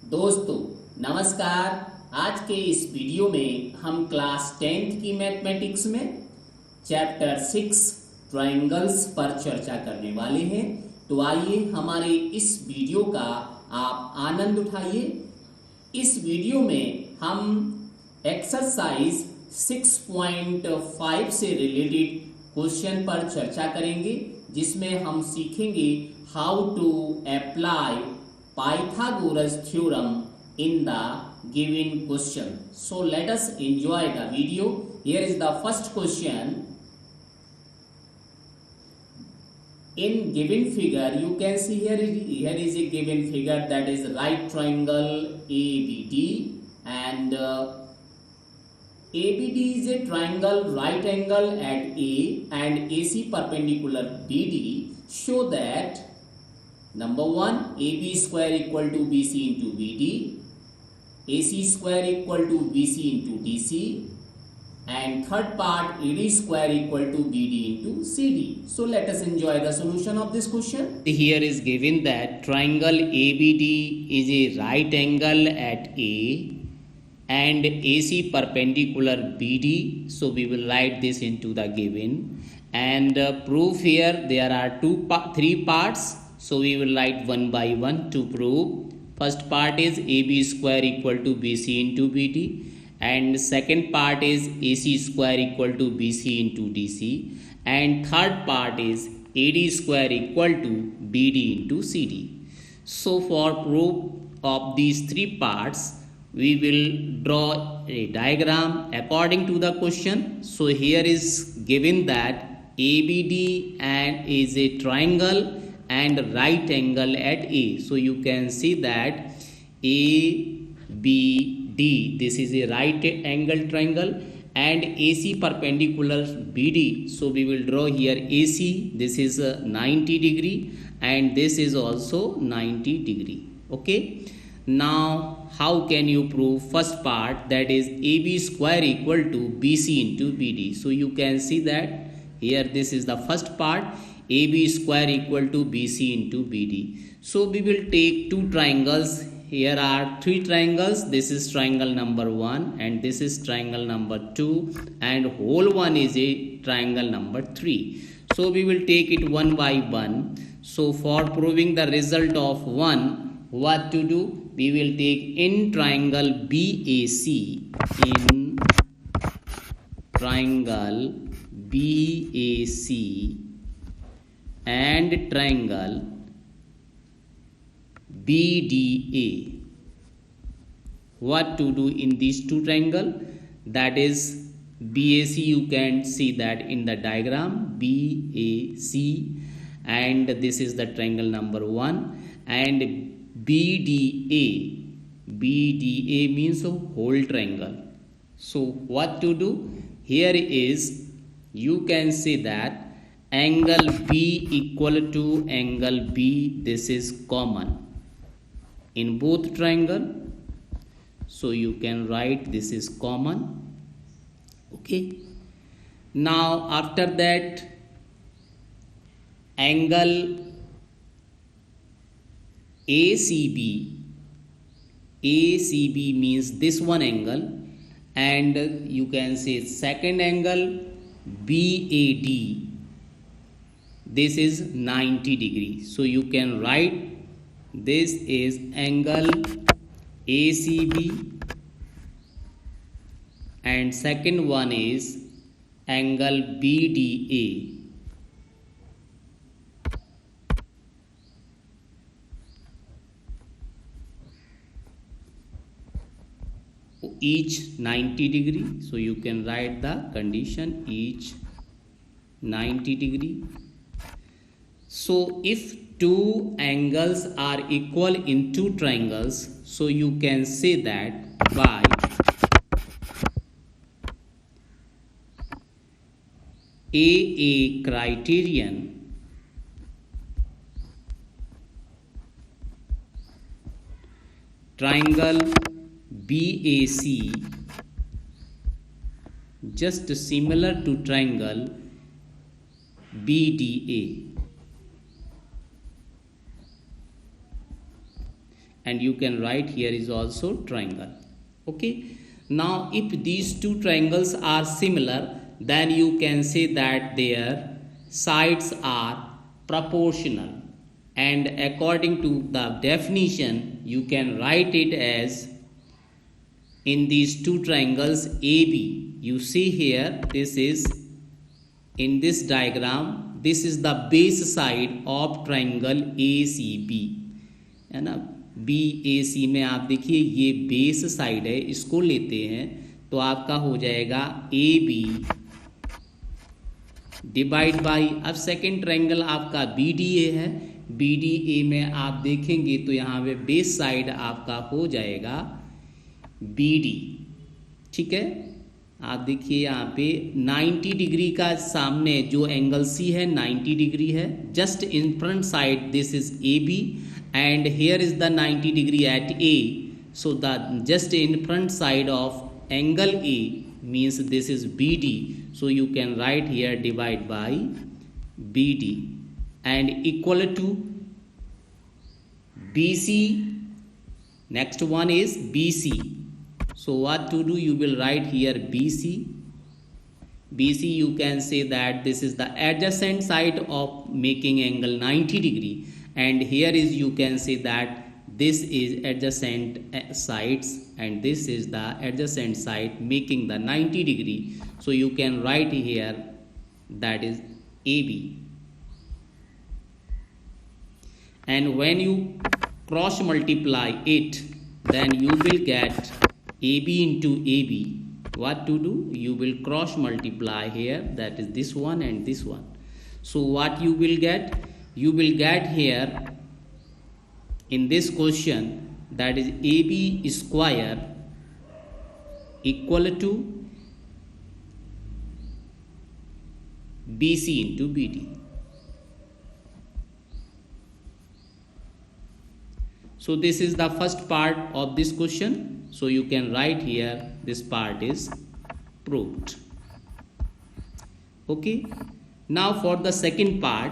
दोस्तों नमस्कार। आज के इस वीडियो में हम क्लास 10th की मैथमेटिक्स में चैप्टर 6 ट्रायंगल्स पर चर्चा करने वाले हैं। तो आइए हमारे इस वीडियो का आप आनंद उठाइए। इस वीडियो में हम एक्सरसाइज 6.5 से रिलेटेड क्वेश्चन पर चर्चा करेंगे, जिसमें हम सीखेंगे how to apply Pythagoras theorem in the given question. So let us enjoy the video. Here is the first question. In given figure, you can see here is a given figure, that is right triangle ABD, and ABD is a triangle right angle at A and AC perpendicular BD. Show that number 1, AB square equal to BC into BD, AC square equal to BC into DC, and third part AD square equal to BD into CD. So let us enjoy the solution of this question. Here is given that triangle ABD is a right angle at A and AC perpendicular BD. So we will write this into the given, and proof here there are three parts. So we will write one by one to prove. First part is AB square equal to BC into BD, and second part is AC square equal to BC into DC, and third part is AD square equal to BD into CD. So for proof of these three parts, we will draw a diagram according to the question. So here is given that ABD and is a triangle and right angle at A. So you can see that ABD, this is a right angle triangle, and AC perpendicular BD. So we will draw here AC, this is 90 degree, and this is also 90 degree. Okay. Now how can you prove first part, that is AB square equal to BC into BD? So you can see that here this is the first part, AB square equal to BC into BD. So we will take two triangles. Here are three triangles. This is triangle number 1 and this is triangle number 2, and whole one is a triangle number 3. So we will take it one by one. So for proving the result of 1, what to do? We will take in triangle BAC, in triangle BAC and triangle BDA. What to do in these two triangles? That is BAC, you can see that in the diagram BAC, and this is the triangle number 1, and BDA. BDA means a whole triangle. So what to do? Here is, you can see that angle B equal to angle B, this is common in both triangle. So you can write this is common. Okay. Now after that, angle ACB. ACB means this one angle, and you can say second angle BAD. This is 90 degree. So you can write this is angle ACB, and second one is angle BDA. Each 90 degree. So you can write the condition each 90 degree. So if two angles are equal in two triangles, so you can say that by AA criterion, triangle BAC just similar to triangle BDA. and you can write here is also triangle. Okay, now if these two triangles are similar, then you can say that their sides are proportional, and according to the definition you can write it as, in these two triangles AB, you see here, this is, in this diagram, this is the base side of triangle ACB, है ना। BAC में आप देखिए ये base side है, इसको लेते हैं तो आपका हो जाएगा AB डिवाइड बाई, अब सेकेंड ट्रायंगल आपका BDA है, BDA में आप देखेंगे तो यहाँ पे बेस साइड आपका हो जाएगा BD। ठीक है, आप देखिए यहाँ पे 90 डिग्री का सामने जो एंगल C है 90 डिग्री है, just in front side this is AB and here is the 90 degree at A, so the just in front side of angle A means this is BD, so you can write here divide by BD and equal to BC. Next one is BC, so what to do, you will write here BC. BC you can say that this is the adjacent side of making angle 90 degree, and here is you can say that this is adjacent sides and this is the adjacent side making the 90 degree, so you can write here that is AB. And when you cross multiply it, then you will get AB into AB. What to do, you will cross multiply here, that is this one and this one, so what you will get, you will get here in this question, that is AB square equal to BC into BD. So this is the first part of this question, so you can write here this part is proved. Okay, now for the second part,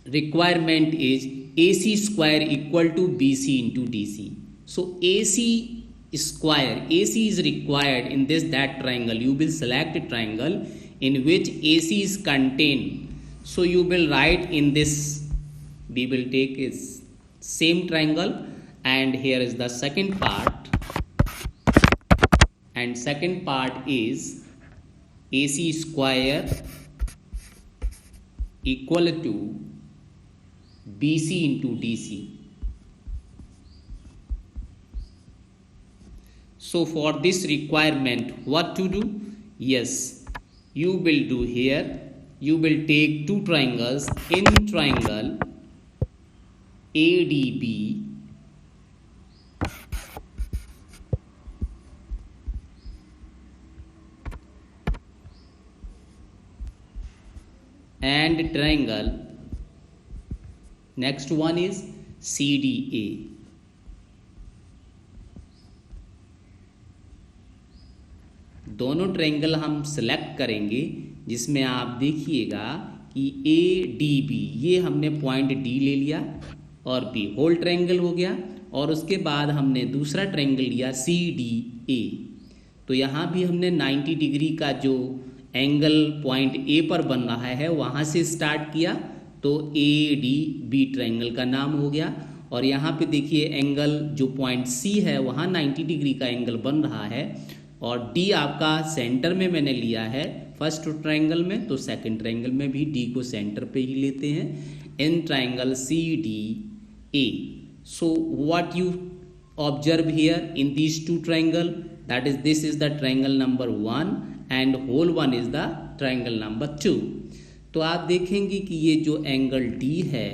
requirement is AC square equal to BC into DC. So AC square, AC is required in this that triangle. You will select a triangle in which AC is contained. So you will write in this, we will take is same triangle, and here is the second part, and second part is AC square equal to BC into DC. So for this requirement, what to do? Yes, you will do here, you will take two triangles in triangle ADB and triangle, next one is CDA. दोनों triangle हम select करेंगे जिसमें आप देखिएगा कि ADB ये हमने point D ले लिया और B होल ट्रायंगल हो गया, और उसके बाद हमने दूसरा ट्रायंगल लिया CDA। तो यहाँ भी हमने 90 डिग्री का जो एंगल पॉइंट A पर बन रहा है वहाँ से स्टार्ट किया, तो ADB ट्रायंगल का नाम हो गया। और यहाँ पे देखिए एंगल जो पॉइंट C है वहाँ 90 डिग्री का एंगल बन रहा है, और D आपका सेंटर में मैंने लिया है फर्स्ट ट्रायंगल में, तो सेकंड ट्रायंगल में भी D को सेंटर पे ही लेते हैं in triangle CDA। So what you observe here in these two triangle, that is this is the triangle number 1 and whole one is the triangle number 2। तो आप देखेंगे कि ये जो एंगल D है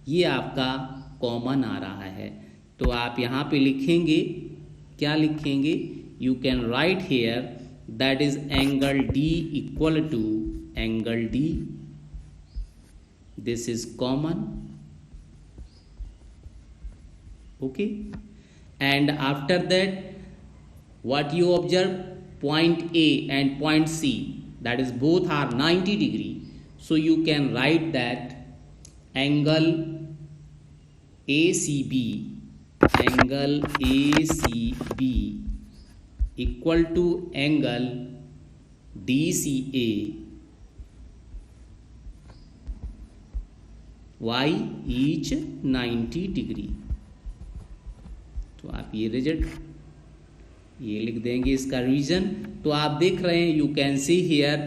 ये आपका कॉमन आ रहा है, तो आप यहाँ पे लिखेंगे, क्या लिखेंगे, you can write here that is angle D equal to angle D, this is common, okay। And after that what you observe, point A and point C, that is both are 90 degree, so you can write that angle ACB angle ACB equal to angle DCA y each 90 degree. तो आप ये result ये लिख देंगे इसका reason. तो आप देख रहे हैं, you can see here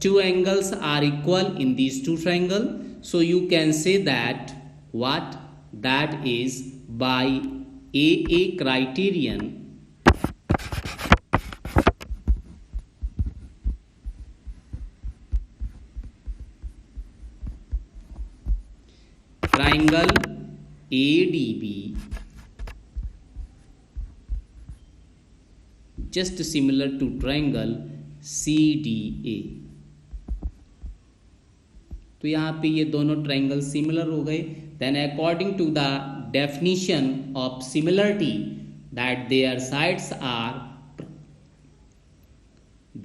two angles are equal in these two triangle, so you can say that what that is by a criterion triangle ADB just similar to triangle CDA। तो यहाँ पे ये दोनों ट्रायंगल सिमिलर हो गए। Then according to the definition of similarity that their sides are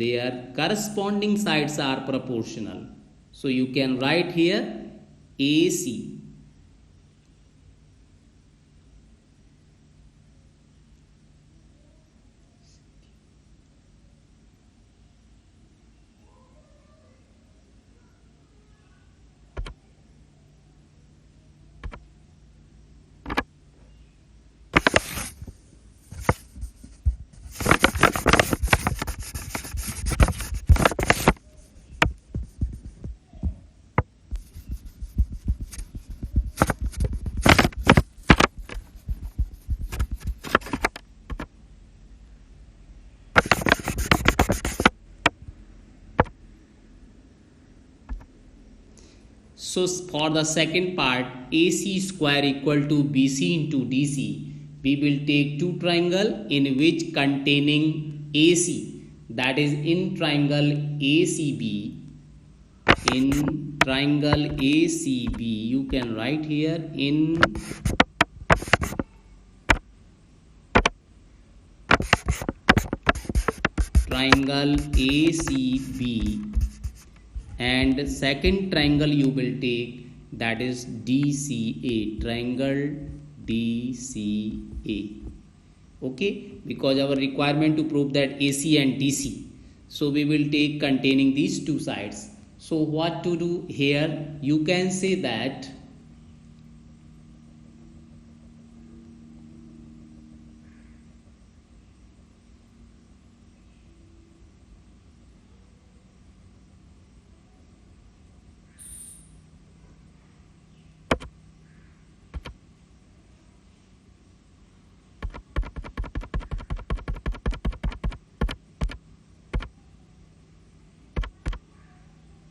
their corresponding sides are proportional, so you can write here AC So for the second part, AC square equal to BC into DC, we will take two triangle in which containing AC, that is in triangle ACB. In triangle ACB, you can write here in triangle ACB, and second triangle you will take, that is DCA, triangle DCA. Okay, because our requirement to prove that AC and DC, so we will take containing these two sides. So what to do here, you can say that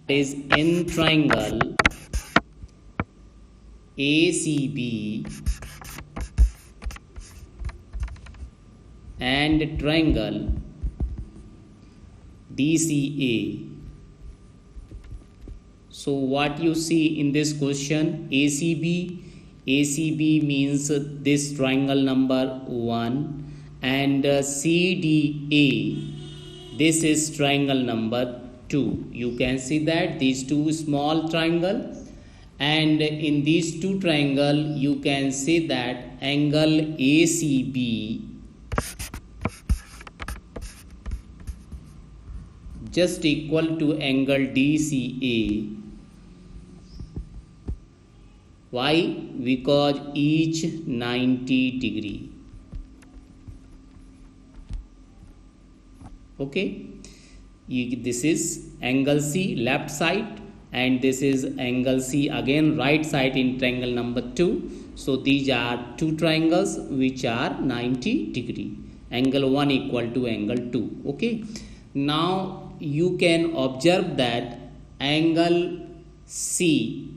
is in triangle ACB and triangle DCA. So what you see in this question, ACB means this triangle number 1, and CDA, this is triangle number 2. You can see that these two small triangle, and in these two triangle you can say that angle ACB just equal to angle DCA. Why? Because each 90 degree. Okay, this is angle C left side, and this is angle C again right side in triangle number 2. So these are two triangles which are 90 degree. Angle 1 equal to angle 2. Okay, now you can observe that angle C,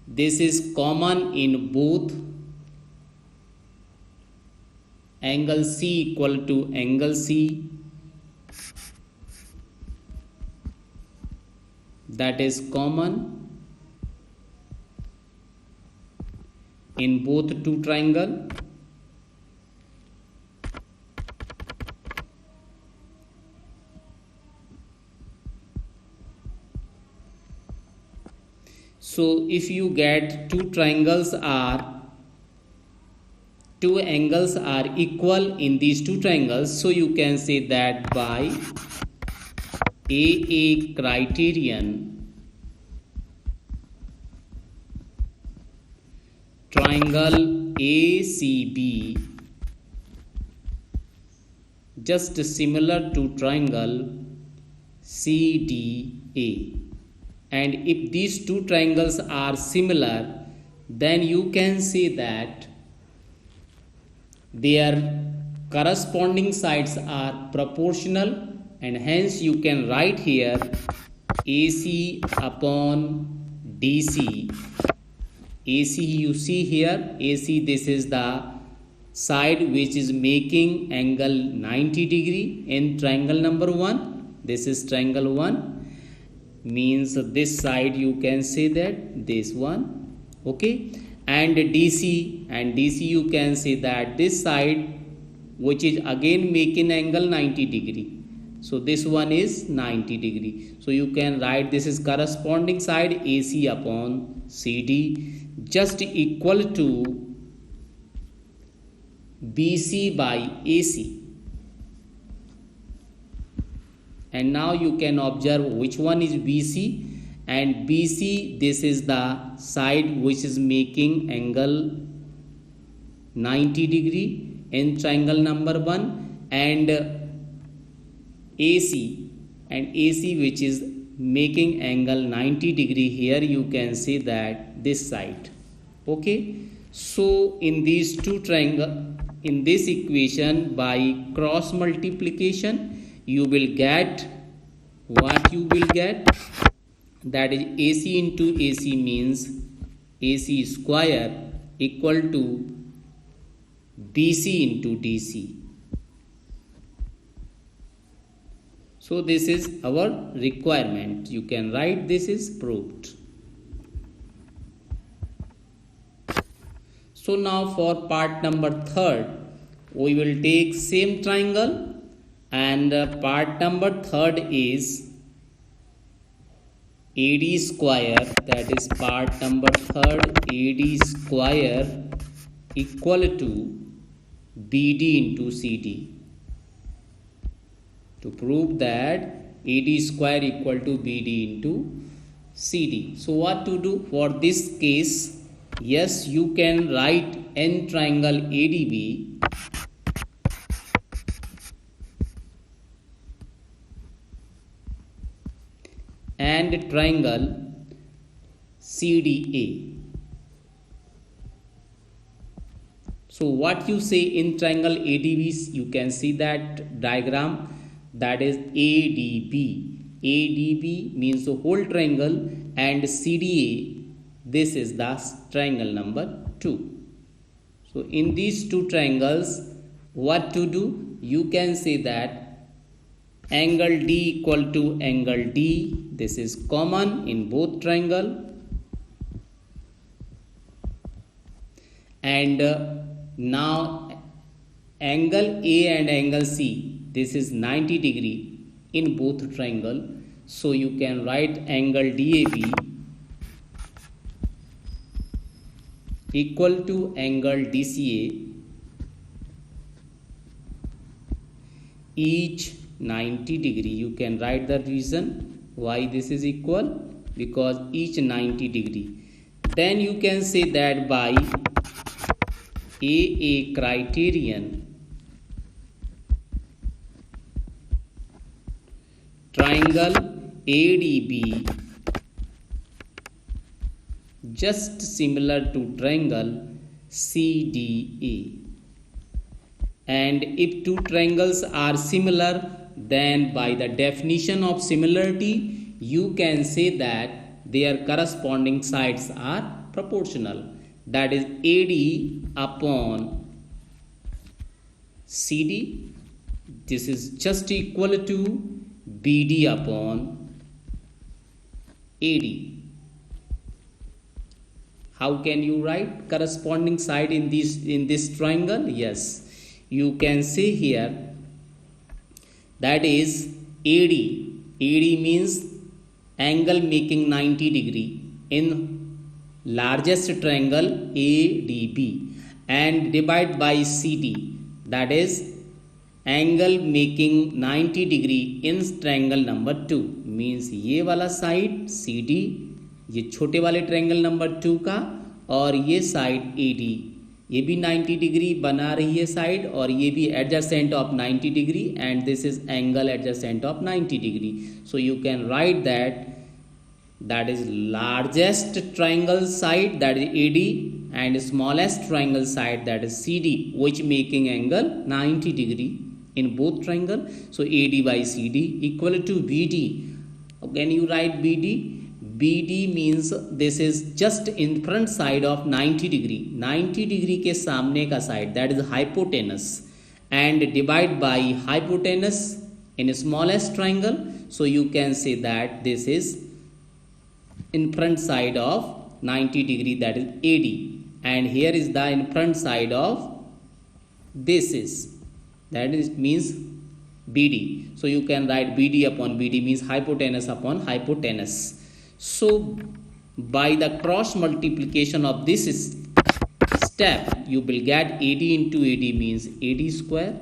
this is common in both. Angle C equal to angle C, that is common in both two triangle. So if you get two triangles are two angles are equal in these two triangles, so you can say that by AA criterion, triangle ACB just similar to triangle CDA. And if these two triangles are similar, then you can say that their corresponding sides are proportional, and hence you can write here AC upon DC. AC, you see here, AC, this is the side which is making angle 90 degree in triangle number 1. This is triangle 1, means this side you can say that this one, okay. And DC you can say that this side which is again making angle 90 degree. So this one is 90 degree. So you can write this is corresponding side AC upon CD just equal to BC by AC. And now you can observe which one is BC. And BC, this is the side which is making angle 90 degree in triangle number 1, and AC which is making angle 90 degree, here you can see that this side, okay. So in these two triangle, in this equation, by cross multiplication you will get what you will get, that is AC into AC means AC square equal to BC into DC. So this is our requirement. You can write this is proved. So now for part number 3rd, we will take same triangle, and part number 3rd is AD square, that is part number 3rd, AD square equal to BD into CD. To prove that AD square equal to BD into CD. So what to do for this case? Yes, you can write N triangle ADB and triangle CDA. So what you say in triangle ADB, you can see that diagram, that is ADB. ADB means the whole triangle, and CDA, this is the triangle number 2. So in these two triangles, what to do? You can say that angle D equal to angle D, this is common in both triangle, and now angle A and angle C, this is 90 degree in both triangle. So you can write angle DAB equal to angle DCA, each 90 degree. You can write the reason why this is equal, because each 90 degree. Then you can say that by AA criterion, triangle ADB just similar to triangle CDA. And if two triangles are similar, then by the definition of similarity, you can say that their corresponding sides are proportional. That is AD upon CD. This is just equal to BD upon AD. How can you write corresponding side in this triangle? Yes, you can say here that is AD. AD means angle making 90 degree in largest triangle ADB, and divide by CD, that is angle making 90 degree in triangle number 2, means ये वाला side CD, ये छोटे वाले triangle number 2 का, और ये side AD, ये भी 90 डिग्री बना रही है साइड, और ये भी adjacent of 90 degree, and this is angle adjacent of 90 degree. So you can write that is largest triangle side, that is AD, and smallest triangle side, that is CD, which making angle 90 degree in both triangle. So AD by CD equal to BD. Can you write BD? BD means this is just in front side of 90 degree. 90 degree के सामने का side, that is hypotenuse, and divide by hypotenuse in smallest triangle. So you can say that this is in front side of 90 degree, that is AD, and here is the in front side of this is, that is means BD. So you can write BD upon BD means hypotenuse upon hypotenuse. So by the cross multiplication of this step, you will get AD into AD means AD square,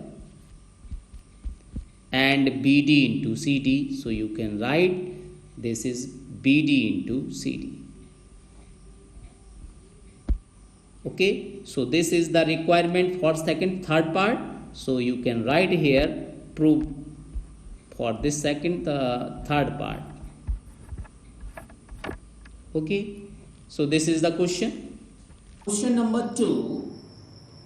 and BD into CD. So you can write this is BD into CD. Okay, so this is the requirement for third part. So you can write here proof for this third part. Okay, so this is the question. Question number 2.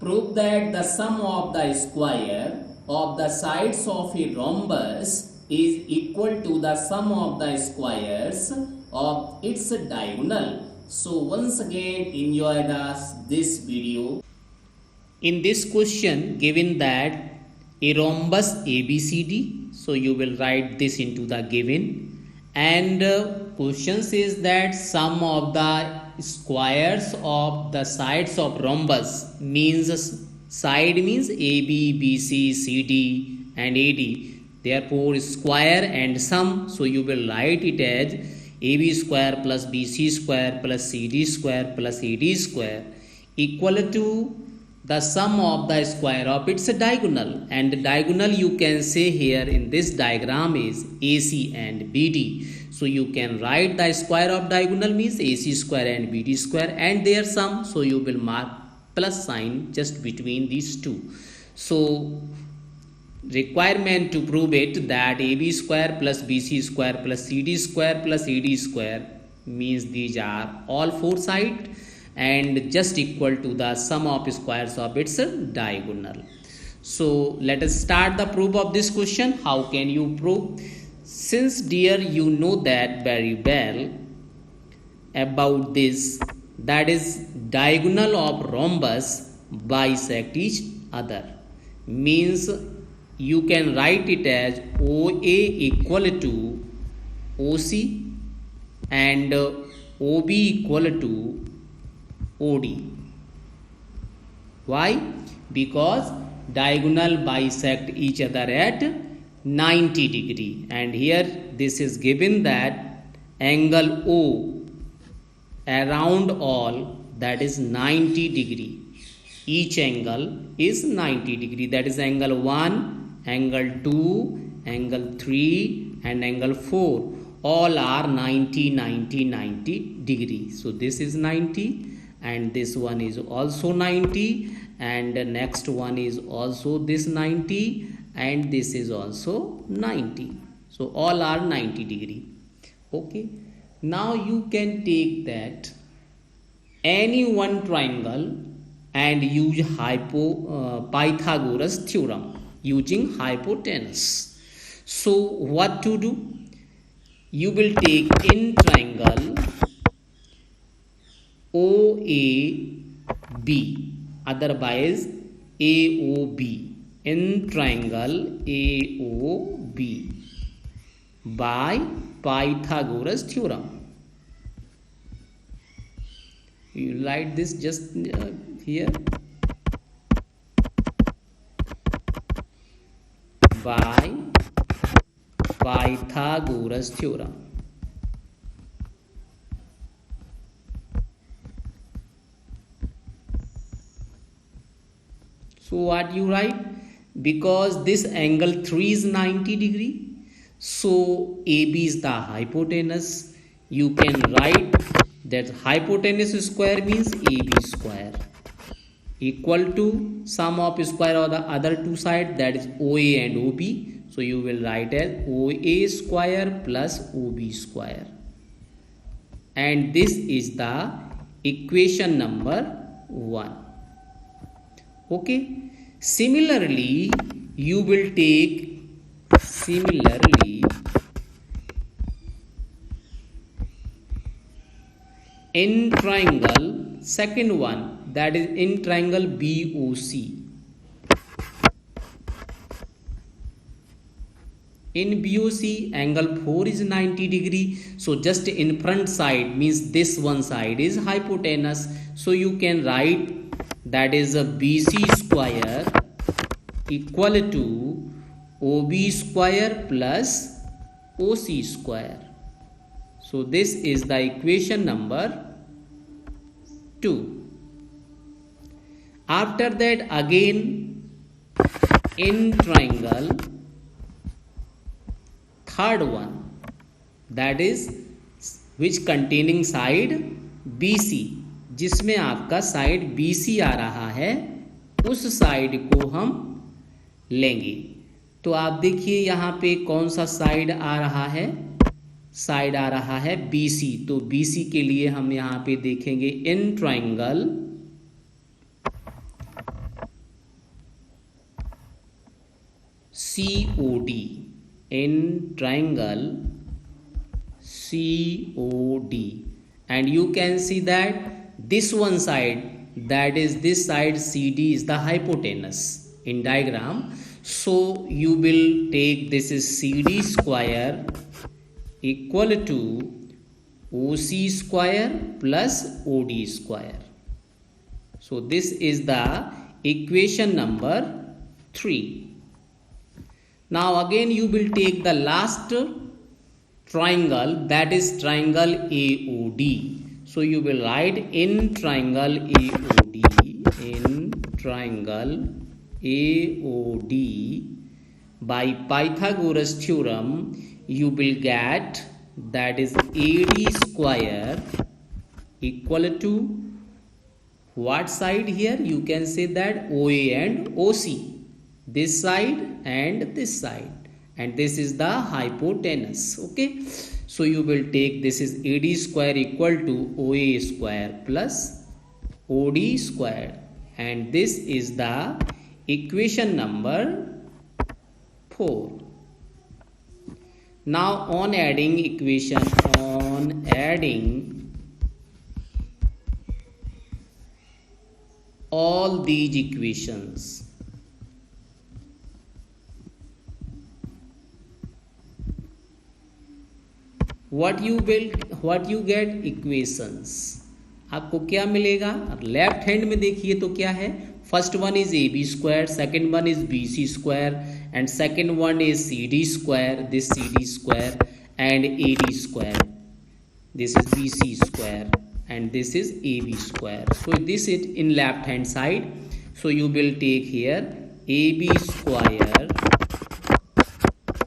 Prove that the sum of the square of the sides of a rhombus is equal to the sum of the squares of its diagonal. So once again enjoy this video. In this question given that a rhombus ABCD, so you will write this into the given, and question says that sum of the squares of the sides of rhombus, means side means AB, BC, CD and AD. Therefore square and sum, so you will write it as AB square plus BC square plus CD square plus AD square equal to the sum of the square of its diagonal, and the diagonal you can say here in this diagram is AC and BD. So you can write the square of diagonal means AC square and BD square and their sum, so you will mark plus sign just between these two. So requirement to prove it that AB square plus BC square plus CD square plus AD square means these are all four sides and just equal to the sum of squares of its diagonal. So let us start the proof of this question. How can you prove? Since dear you know that very well about this, that is diagonal of rhombus bisect each other, means you can write it as OA equal to OC and OB equal to OD. Why? Because diagonal bisect each other at 90 degree, and here this is given that angle O around all, that is 90 degree. Each angle is 90 degree, that is angle 1, angle 2, angle 3 and angle 4, all are 90 degree. So this is 90 and this one is also 90 and the next one is also this 90 and this is also 90. So all are 90 degree. Okay, now you can take that any one triangle and use Pythagoras theorem using hypotenuse. So what to do? You will take in triangle OAB, otherwise AOB, in triangle AOB by Pythagoras theorem. You write this just here, by Pythagoras theorem. So what you write? Because this angle 3 is 90 degree, so AB is the hypotenuse. You can write that hypotenuse square means AB square equal to sum of square of the other two sides, that is OA and OB. So you will write as OA square plus OB square, and this is the equation number 1. Okay, similarly you will take in triangle, second one, that is in triangle BOC. In BOC angle 4 is 90 degree, so just in front side means this one side is hypotenuse, so you can write that is a BC square equal to OB square plus OC square. So this is the equation number 2. After that again in triangle, third one, that is which containing side BC, जिसमें आपका side BC आ रहा है, उस side को हम लेंगे. तो आप देखिए यहाँ पे कौन सा साइड आ रहा है, साइड आ रहा है BC. तो BC के लिए हम यहाँ पे देखेंगे in triangle COD, in triangle COD, and you can see that this one side, that is this side CD, is the hypotenuse in diagram. So you will take this is CD square equal to OC square plus OD square. So this is the equation number 3. Now again you will take the last triangle, that is triangle AOD. So you will write in triangle AOD, in triangle AOD, by Pythagoras theorem you will get that is AD square equal to what side here? You can say that OA and OC, this side and this side, and this is the hypotenuse. Okay, so you will take this is AD square equal to OA square plus OD square, and this is the equation number 4. Now on adding equation, on adding all these equations, what you get equations, आपको क्या मिलेगा? Left hand में देखिए तो क्या है, first one is AB square, second one is BC square, and second one is CD square, this CD square, and AD square, this is BC square, and this is AB square. So this is in left hand side, so you will take here AB square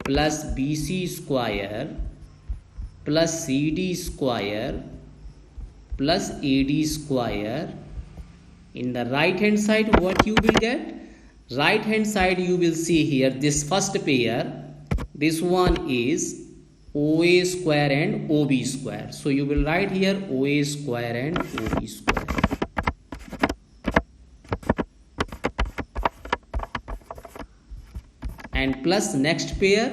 plus BC square plus CD square plus AD square. In the right hand side what you will get? Right hand side you will see here this first pair, this one is OA square and OB square. So you will write here OA square and OB square. And plus next pair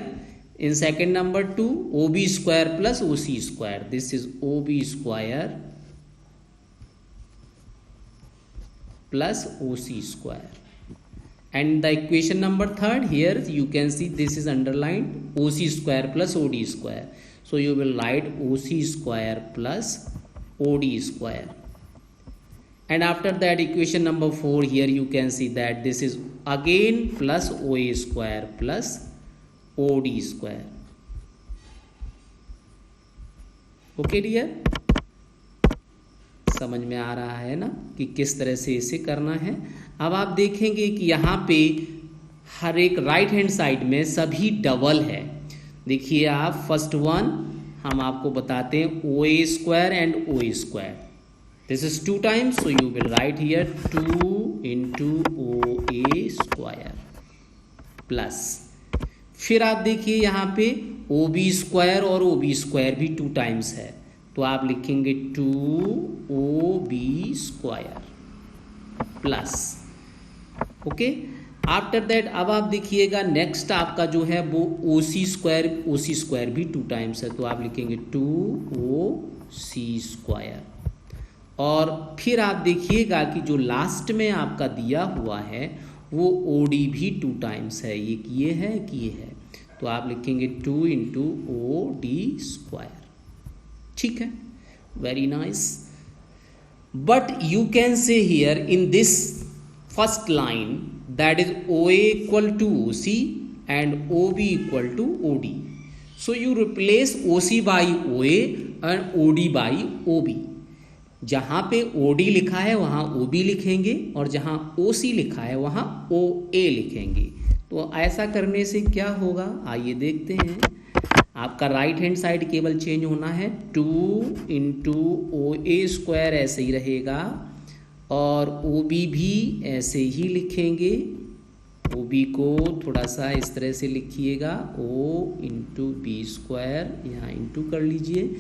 in second number 2, OB square plus OC square. This is OB square plus OC square. And the equation number 3rd, here you can see this is underlined OC square plus OD square. So you will write OC square plus OD square. And after that equation number 4, here you can see that this is again plus OA square plus OD square. Okay dear, समझ में आ रहा है ना कि किस तरह से इसे करना है. अब आप देखेंगे कि यहाँ पे हर एक राइट हैंड साइड में सभी डबल है। देखिए आप फर्स्ट वन हम आपको बताते हैं OA² and OA²। This is 2 times, so you will write here 2 into OA² plus, फिर आप देखिए यहाँ पे OB² और OB² भी 2 times है, तो आप लिखेंगे 2OB² plus. Okay, after that अब आप देखिएगा नेक्स्ट आपका जो है वो OC² भी 2 times है, तो आप लिखेंगे 2OC²। और फिर आप देखिएगा कि जो लास्ट में आपका दिया हुआ है वो OD भी 2 times है, ये है कि ये है, तो आप लिखेंगे 2 into OD²। ठीक है, very nice. But you can से here in this first line that is OA equal to OC and OB equal to OD. So you replace OC by OA and OD by OB. जहाँ पे OD लिखा है वहाँ OB लिखेंगे और जहाँ OC लिखा है वहाँ OA लिखेंगे। तो ऐसा करने से क्या होगा, आइए देखते हैं। आपका राइट हैंड साइड केवल चेंज होना है, 2 into OA² ऐसे ही रहेगा और OB भी ऐसे ही लिखेंगे। OB को थोड़ा सा इस तरह से लिखिएगा, O into B², यहाँ इंटू कर लीजिए,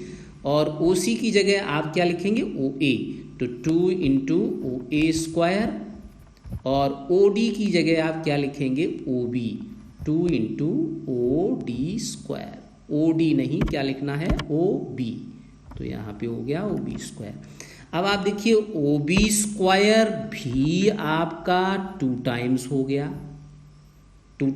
और OC की जगह आप क्या लिखेंगे, OA, तो 2 into OA², और OD की जगह आप क्या लिखेंगे, OB, 2 into OD²। OD नहीं, क्या लिखना है, OB, तो यहाँ पे हो गया OB²। अब आप देखिए OB² भी आपका 2 times हो गया, 2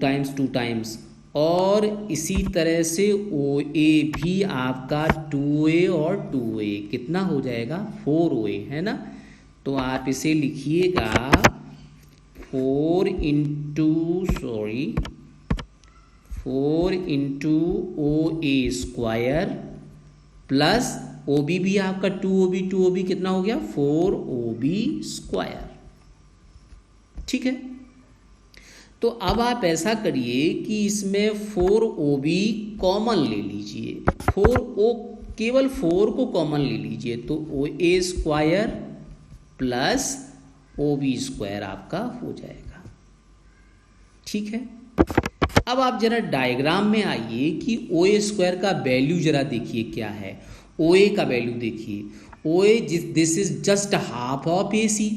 times, और इसी तरह से OA भी आपका 2A और 2A कितना हो जाएगा, 4OA है ना। तो आप इसे लिखिएगा 4 into OA² प्लस OB भी आपका 2OB कितना हो गया, 4OB²। ठीक है, तो अब आप ऐसा करिए कि इसमें 4OB कॉमन ले लीजिए, केवल 4 को कॉमन ले लीजिए, तो OA² प्लस OB² आपका हो जाएगा। ठीक है, अब आप जरा डायग्राम में आइए कि OA² का वैल्यू जरा देखिए क्या है। OA का वैल्यू देखिए, OA this is just half of AC,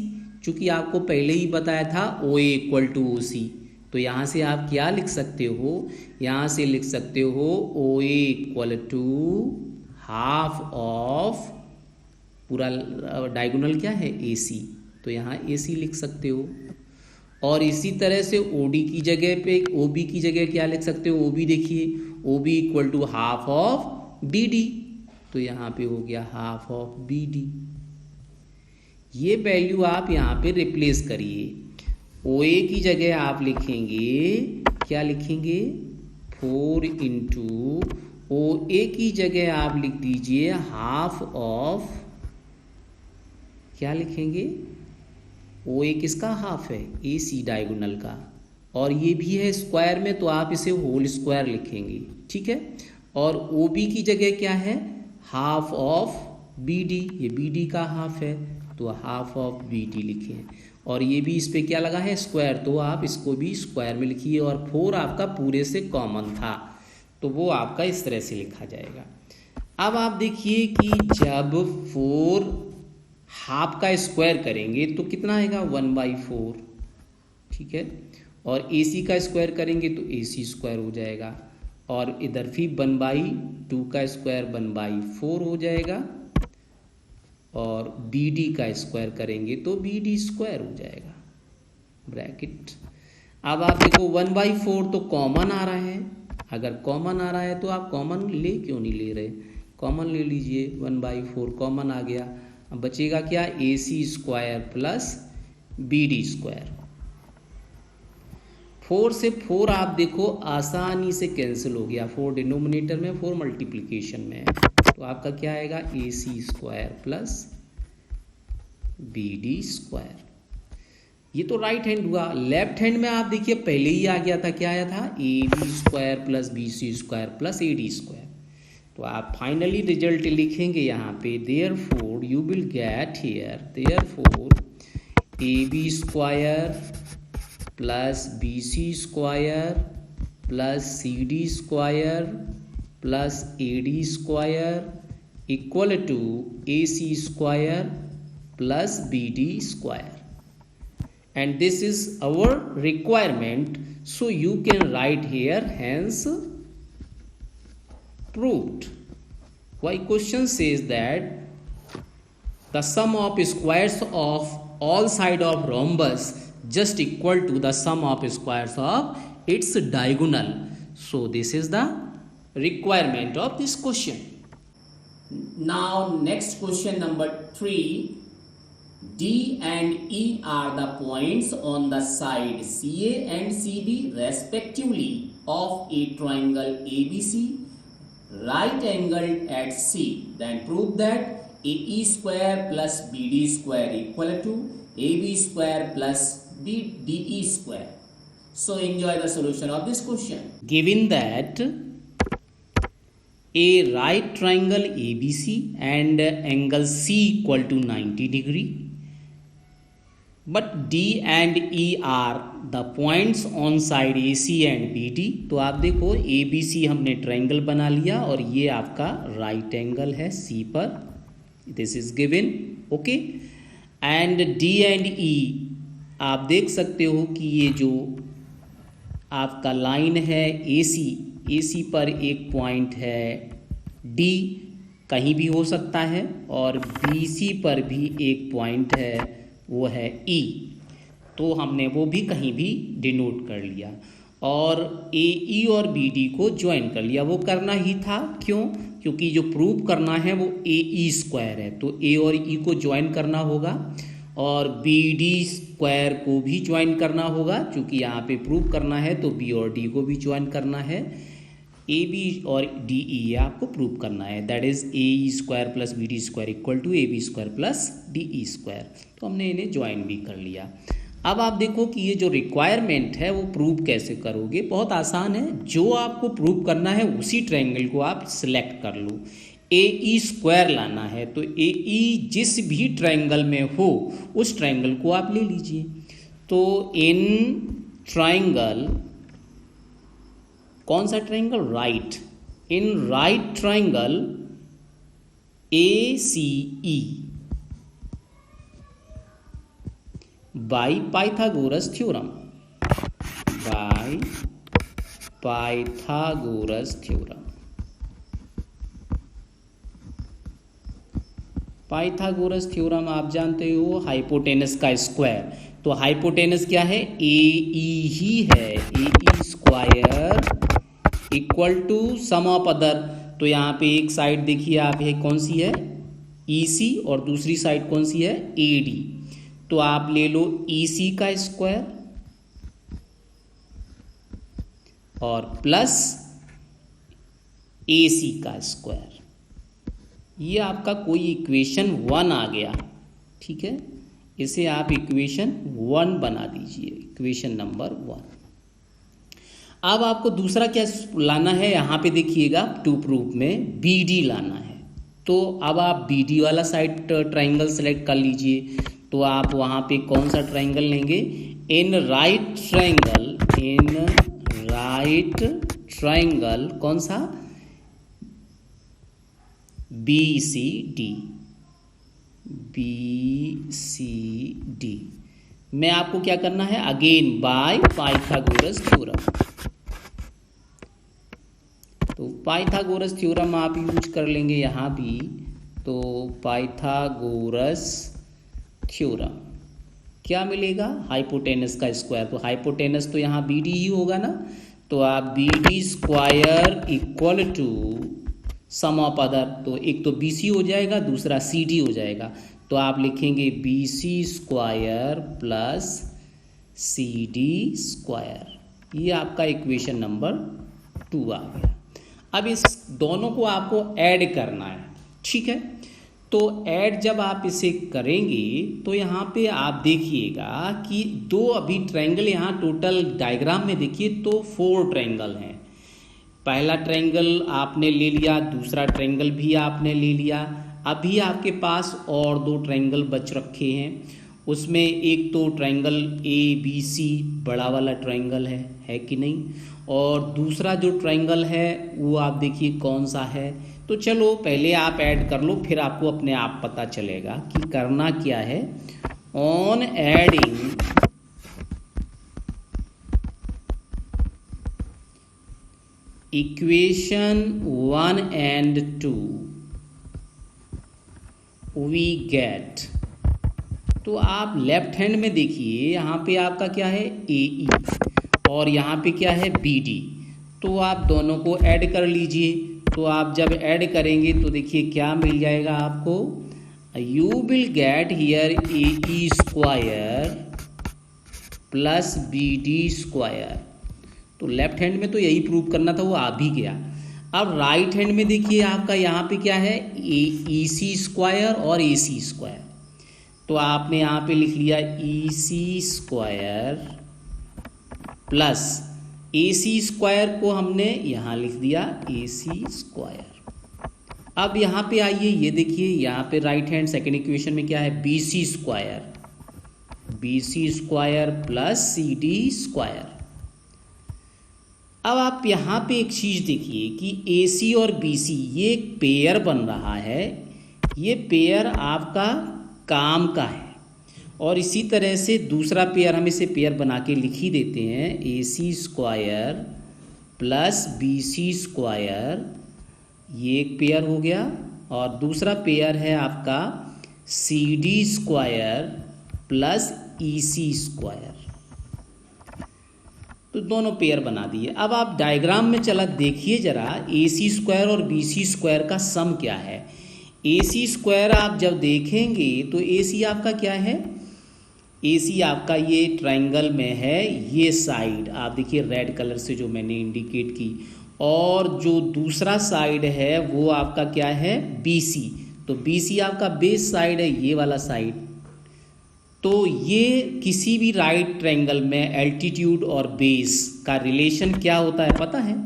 चूंकि आपको पहले ही बताया था OA equal to OC, तो यहाँ से आप क्या लिख सकते हो, यहाँ से लिख सकते हो OA equal to half of, पूरा डायगोनल क्या है, AC, तो यहाँ AC लिख सकते हो। और इसी तरह से OD की जगह पे, OB की जगह क्या लिख सकते हो, OB देखिए, OB equal to half of BD, तो यहाँ पे हो गया हाफ ऑफ BD। ये वैल्यू आप यहाँ पे रिप्लेस करिए, OA की जगह आप लिखेंगे, क्या लिखेंगे, 4 into OA की जगह आप लिख दीजिए हाफ ऑफ, क्या लिखेंगे, OA किसका हाफ है, AC डायगोनल का, और ये भी है स्क्वायर में, तो आप इसे होल स्क्वायर लिखेंगे। ठीक है, और OB की जगह क्या है, हाफ ऑफ BD, ये BD का हाफ है, तो हाफ ऑफ BD लिखे, और ये भी इस पे क्या लगा है, स्क्वायर, तो आप इसको भी स्क्वायर में लिखिए, और 4 आपका पूरे से कॉमन था, तो वो आपका इस तरह से लिखा जाएगा। अब आप देखिए कि जब 4 हाफ का स्क्वायर करेंगे तो कितना आएगा, 1/4। ठीक है, और AC का स्क्वायर करेंगे तो AC² हो जाएगा, और इधर भी 1/2 का स्क्वायर 1/4 हो जाएगा, और BD का स्क्वायर करेंगे तो BD² हो जाएगा, ब्रैकेट। अब आप देखो 1/4 तो कॉमन आ रहा है, अगर कॉमन आ रहा है तो आप कॉमन ले क्यों नहीं ले रहे, कॉमन ले लीजिए, 1/4 कॉमन आ गया। अब बचेगा क्या, AC² प्लस BD²। 4 से 4 आप देखो आसानी से कैंसिल हो गया, 4 डिनोमिनेटर में, 4 मल्टीप्लिकेशन में, तो आपका क्या आएगा, AC² प्लस BD²। ये तो राइट हैंड हुआ। लेफ्ट हैंड में आप देखिए पहले ही आ गया था, क्या आया था, A B square plus B C square plus A D square. तो आप फाइनली रिजल्ट लिखेंगे यहाँ पे, therefore you will get here, therefore A B square plus B C square plus C D square plus A D square equal to A C square plus B D square. And this is our requirement, so you can write here hence proved. Why question says that the sum of squares of all side of rhombus just equal to the sum of squares of its diagonal. So this is the requirement of this question. Now next question number 3. D and E are the points on the side CA and CB respectively of a triangle ABC, right angled at C. Then prove that AE square plus BD square equal to AB square plus DE square. So enjoy the solution of this question. Given that a right triangle ABC and angle C equal to 90 degree, but D and E are the points on side AC and BD. तो आप देखो ABC हमने triangle बना लिया और ये आपका right angle है C पर, this is given, okay. And D and E आप देख सकते हो कि ये जो आपका लाइन है AC पर एक पॉइंट है D, कहीं भी हो सकता है, और BC पर भी एक पॉइंट है, वो है E, तो हमने वो भी कहीं भी डिनोट कर लिया, और AE और BD को ज्वाइन कर लिया। वो करना ही था, क्यों, क्योंकि जो प्रूव करना है वो AE स्क्वायर है, तो A और E को ज्वाइन करना होगा, और BD स्क्वायर को भी ज्वाइन करना होगा, क्योंकि यहाँ पे प्रूव करना है तो B और D को भी ज्वाइन करना है, AB और DE आपको प्रूव करना है, that is AE square plus BD square equal to AB square plus DE square. तो हमने इन्हें ज्वाइन भी कर लिया। अब आप देखो कि ये जो रिक्वायरमेंट है वो प्रूव कैसे करोगे। बहुत आसान है, जो आपको प्रूव करना है उसी ट्रायंगल को आप सिलेक्ट कर लो। AE स्क्वायर लाना है तो AE जिस भी ट्रायंगल में हो उस ट्रायंगल को आप ले लीजिए। तो इन ट्रायंगल, कौन सा triangle, right, in right triangle ACE by Pythagoras theorem, by Pythagoras theorem. Pythagoras theorem आप जानते हो, हाइपोटेनस का स्क्वायर, तो हाइपोटेनस क्या है, AE ही है, AE square equal to sum of other. तो यहाँ पे एक साइड देखिए आप है, कौन सी है, EC, और दूसरी साइड कौन सी है, AD। तो आप ले लो EC का स्क्वायर और प्लस AC का स्क्वायर, ये आपका कोई इक्वेशन 1 आ गया, ठीक है, इसे आप इक्वेशन 1 बना दीजिए, इक्वेशन नंबर 1। अब आपको दूसरा क्या लाना है, यहाँ पे देखिएगा टू प्रूफ में BD लाना है। तो अब आप BD वाला साइड ट्रायंगल सेलेक्ट कर लीजिए। तो आप वहाँ पे कौन सा ट्रायंगल लेंगे, इन राइट ट्रायंगल, कौन सा, BCD में आपको क्या करना है, अगेन बाय पाइथागोरस थ्योरम। तो पाइथागोरस थ्योरम आप यूज कर लेंगे यहाँ भी। तो पाइथागोरस थ्योरम क्या मिलेगा, हाइपोटेनस का स्क्वायर, तो हाइपोटेनस तो यहाँ BD ही होगा ना, तो आप BD square equal to sum of other, तो एक तो BC हो जाएगा, दूसरा CD हो जाएगा, तो आप लिखेंगे BC square plus CD square. ये आपका इक्वेशन नंबर 2 आ गया। अब इस दोनों को आपको ऐड करना है, ठीक है। तो ऐड जब आप इसे करेंगे तो यहाँ पे आप देखिएगा कि दो अभी ट्रायंगल यहाँ टोटल डायग्राम में देखिए तो 4 ट्रायंगल हैं। पहला ट्रायंगल आपने ले लिया, दूसरा ट्रायंगल भी आपने ले लिया। अभी आपके पास और 2 ट्रायंगल बच रखे हैं। उसमें एक तो ट्रायंगल ABC बड़ा वाला ट्रायंगल है कि नहीं, और दूसरा जो ट्रायंगल है वो आप देखिए कौन सा है। तो चलो पहले आप ऐड कर लो, फिर आपको अपने आप पता चलेगा कि करना क्या है। On adding equation 1 and 2 we get, तो आप लेफ्ट हैंड में देखिए यहाँ पे आपका क्या है AE और यहाँ पे क्या है BD। तो आप दोनों को ऐड कर लीजिए। तो आप जब ऐड करेंगे तो देखिए क्या मिल जाएगा आपको, you will get here AE square plus BD square. तो लेफ्ट हैंड में तो यही प्रूव करना था, वो आ भी गया। अब राइट हैंड में देखिए आपका यहाँ पे क्या है EC स्क्वायर और AC स्क्वायर। तो आपने यहाँ पे लिख लिया EC square plus AC square को हमने यहाँ लिख दिया AC स्क्वायर। अब यहाँ पे आइए, ये देखिए यहाँ पे राइट हैंड सेकेंड इक्वेशन में क्या है BC square plus CD square. अब आप यहाँ पे एक चीज़ देखिए कि AC और BC ये एक पेयर बन रहा है। ये पेयर आपका काम का है, और इसी तरह से दूसरा पेयर हम इसे पेयर बना के लिख ही देते हैं, AC square plus BC square, ये एक पेयर हो गया। और दूसरा पेयर है आपका CD square plus EC square. तो दोनों पेयर बना दिए। अब आप डायग्राम में चला देखिए जरा AC स्क्वायर और BC स्क्वायर का सम क्या है। AC स्क्वायर आप जब देखेंगे तो AC आपका क्या है, AC आपका ये ट्रायंगल में है, ये साइड आप देखिए रेड कलर से जो मैंने इंडिकेट की, और जो दूसरा साइड है वो आपका क्या है BC। तो BC आपका बेस साइड है, ये वाला साइड। तो ये किसी भी राइट ट्रायंगल में एल्टीट्यूड और बेस का रिलेशन क्या होता है पता है।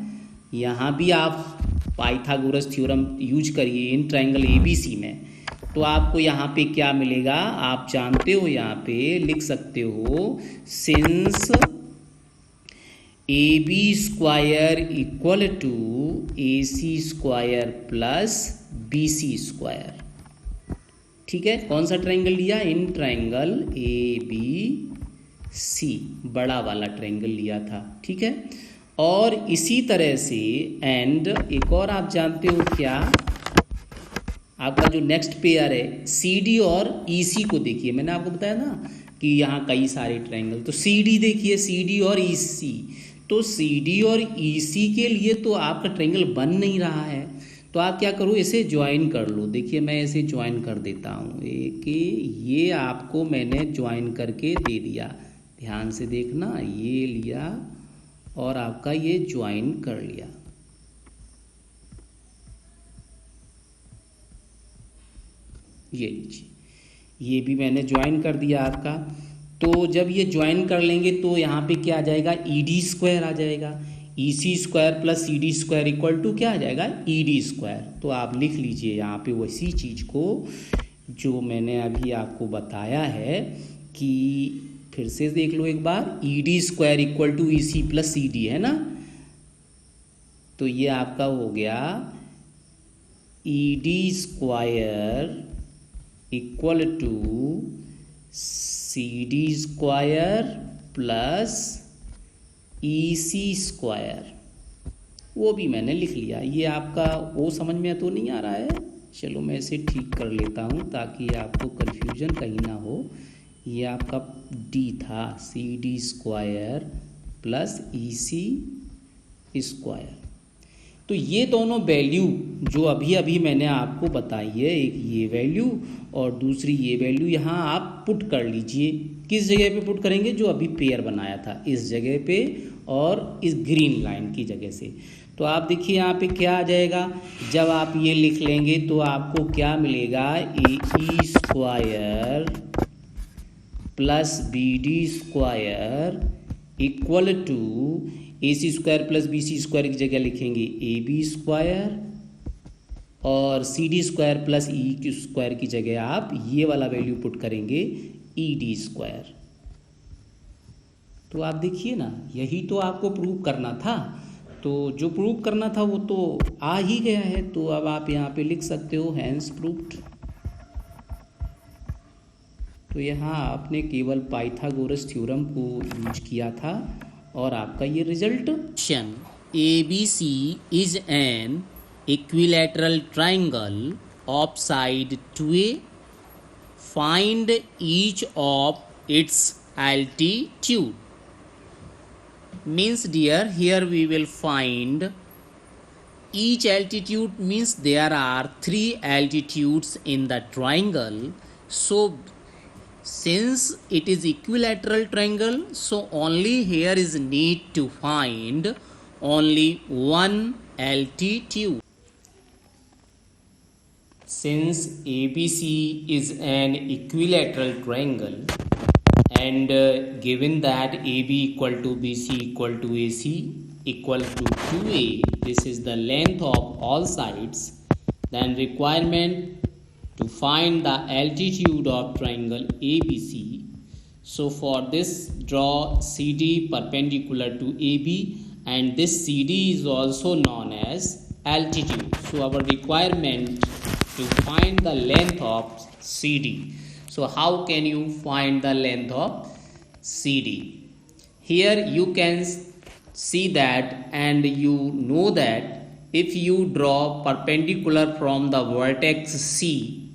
यहाँ भी आप पाइथागोरस थ्योरम यूज करिए इन ट्रायंगल ABC में, तो आपको यहाँ पे क्या मिलेगा आप जानते हो, यहाँ पे लिख सकते हो since AB square equal to AC square plus BC square. ठीक है, कौन सा ट्रायंगल लिया, इन ट्रायंगल ABC बड़ा वाला ट्रायंगल लिया था। ठीक है, और इसी तरह से एंड एक और आप जानते हो क्या, आपका जो नेक्स्ट पेयर है CD और EC को देखिए। मैंने आपको बताया ना कि यहाँ कई सारे ट्रायंगल, तो CD देखिए, CD और EC। तो CD और EC के लिए तो आपका ट्रायंगल बन नहीं रहा है, तो आप क्या करो इसे ज्वाइन कर लो। देखिए मैं इसे ज्वाइन कर देता हूँ, एक ये आपको मैंने ज्वाइन करके दे दिया, ध्यान से देखना, ये लिया और आपका ये ज्वाइन कर लिया। ये लीजिए, ये भी मैंने ज्वाइन कर दिया आपका। तो जब ये ज्वाइन कर लेंगे तो यहाँ पे क्या आ जाएगा ED स्क्वायर आ जाएगा। EC square plus CD square equal to क्या आ जाएगा ED स्क्वायर। तो आप लिख लीजिए यहाँ पे वैसी चीज़ को जो मैंने अभी आपको बताया है, कि फिर से देख लो एक बार, ED square equal to EC plus CD है ना। तो ये आपका हो गया ED square equal to CD square plus EC square, वो भी मैंने लिख लिया। ये आपका वो समझ में तो नहीं आ रहा है, चलो मैं इसे ठीक कर लेता हूँ ताकि आपको कन्फ्यूजन कहीं ना हो। ये आपका D था, CD square plus EC square. तो ये दोनों वैल्यू जो अभी अभी मैंने आपको बताई है, एक ये वैल्यू और दूसरी ये वैल्यू, यहाँ आप पुट कर लीजिए। किस जगह पे पुट करेंगे, जो अभी पेयर बनाया था इस जगह पे, और इस ग्रीन लाइन की जगह से। तो आप देखिए यहाँ पे क्या आ जाएगा, जब आप ये लिख लेंगे तो आपको क्या मिलेगा, A E square plus B D square equal to A C square plus B C square की जगह लिखेंगे ए बी स्क्वायर और C D square plus E की स्क्वायर की जगह आप ये वाला वैल्यू पुट करेंगे ई डी स्क्वायर। तो आप देखिए ना, यही तो आपको प्रूव करना था। तो जो प्रूव करना था वो तो आ ही गया है। तो अब आप यहाँ पे लिख सकते हो हैंस प्रूव्ड। तो यहाँ आपने केवल पाइथागोरस थ्योरम को यूज किया था और आपका ये result. Question ABC is an equilateral triangle of side 2A, find each of its altitude. Means dear, here we will find each altitude, means there are 3 altitudes in the triangle. So since it is equilateral triangle, so only here is need to find only one altitude. Since ABC is an equilateral triangle and given that AB equal to BC equal to AC equal to 2A, this is the length of all sides, then requirement to find the altitude of triangle ABC. So for this, draw CD perpendicular to AB, and this CD is also known as altitude. So our requirement to find the length of CD. So how can you find the length of CD? Here you can see that, and you know that if you draw perpendicular from the vertex C,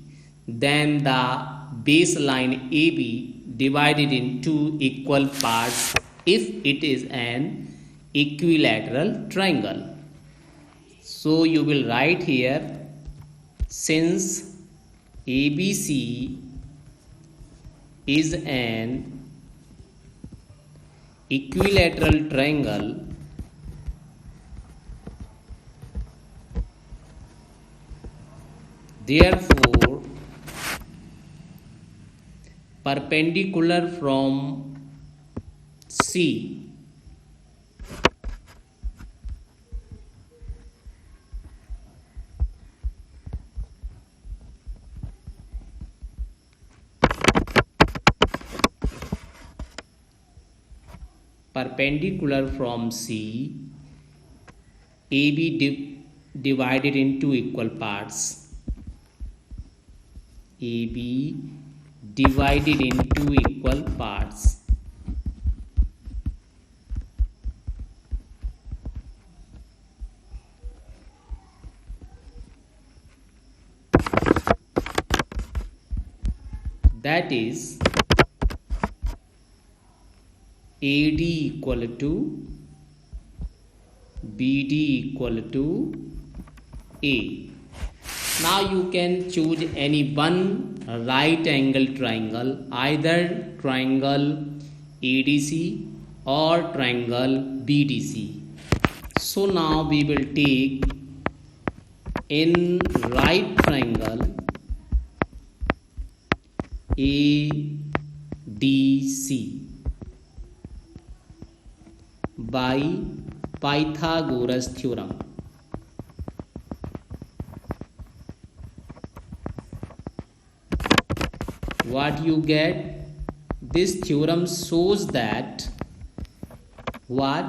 then the baseline AB divided in 2 equal parts if it is an equilateral triangle. So you will write here, since ABC is an equilateral triangle, therefore perpendicular from C AB divided in 2 equal parts, AB divided in 2 equal parts. That is AD equal to BD equal to A. Now you can choose any one right angle triangle, either triangle ADC or triangle BDC. So now we will take in right triangle ADC by Pythagoras theorem. What you get? This theorem shows that what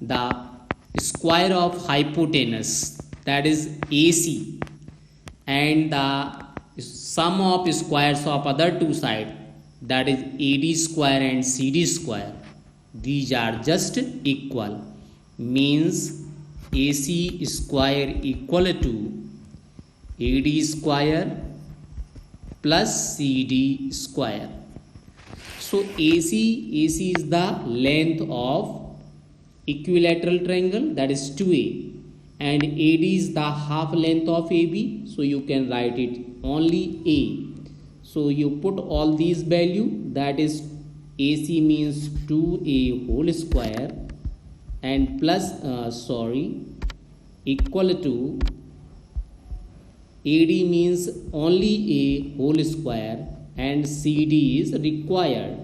the square of hypotenuse, that is AC, and the sum of squares of other two sides, that is AD square and CD square, these are just equal. Means AC square equal to AD square plus CD square. So AC is the length of equilateral triangle, that is 2A, and AD is the half length of AB, so you can write it only A. So you put all these value, that is AC means 2A whole square and plus equal to AD means only a whole square and CD is required.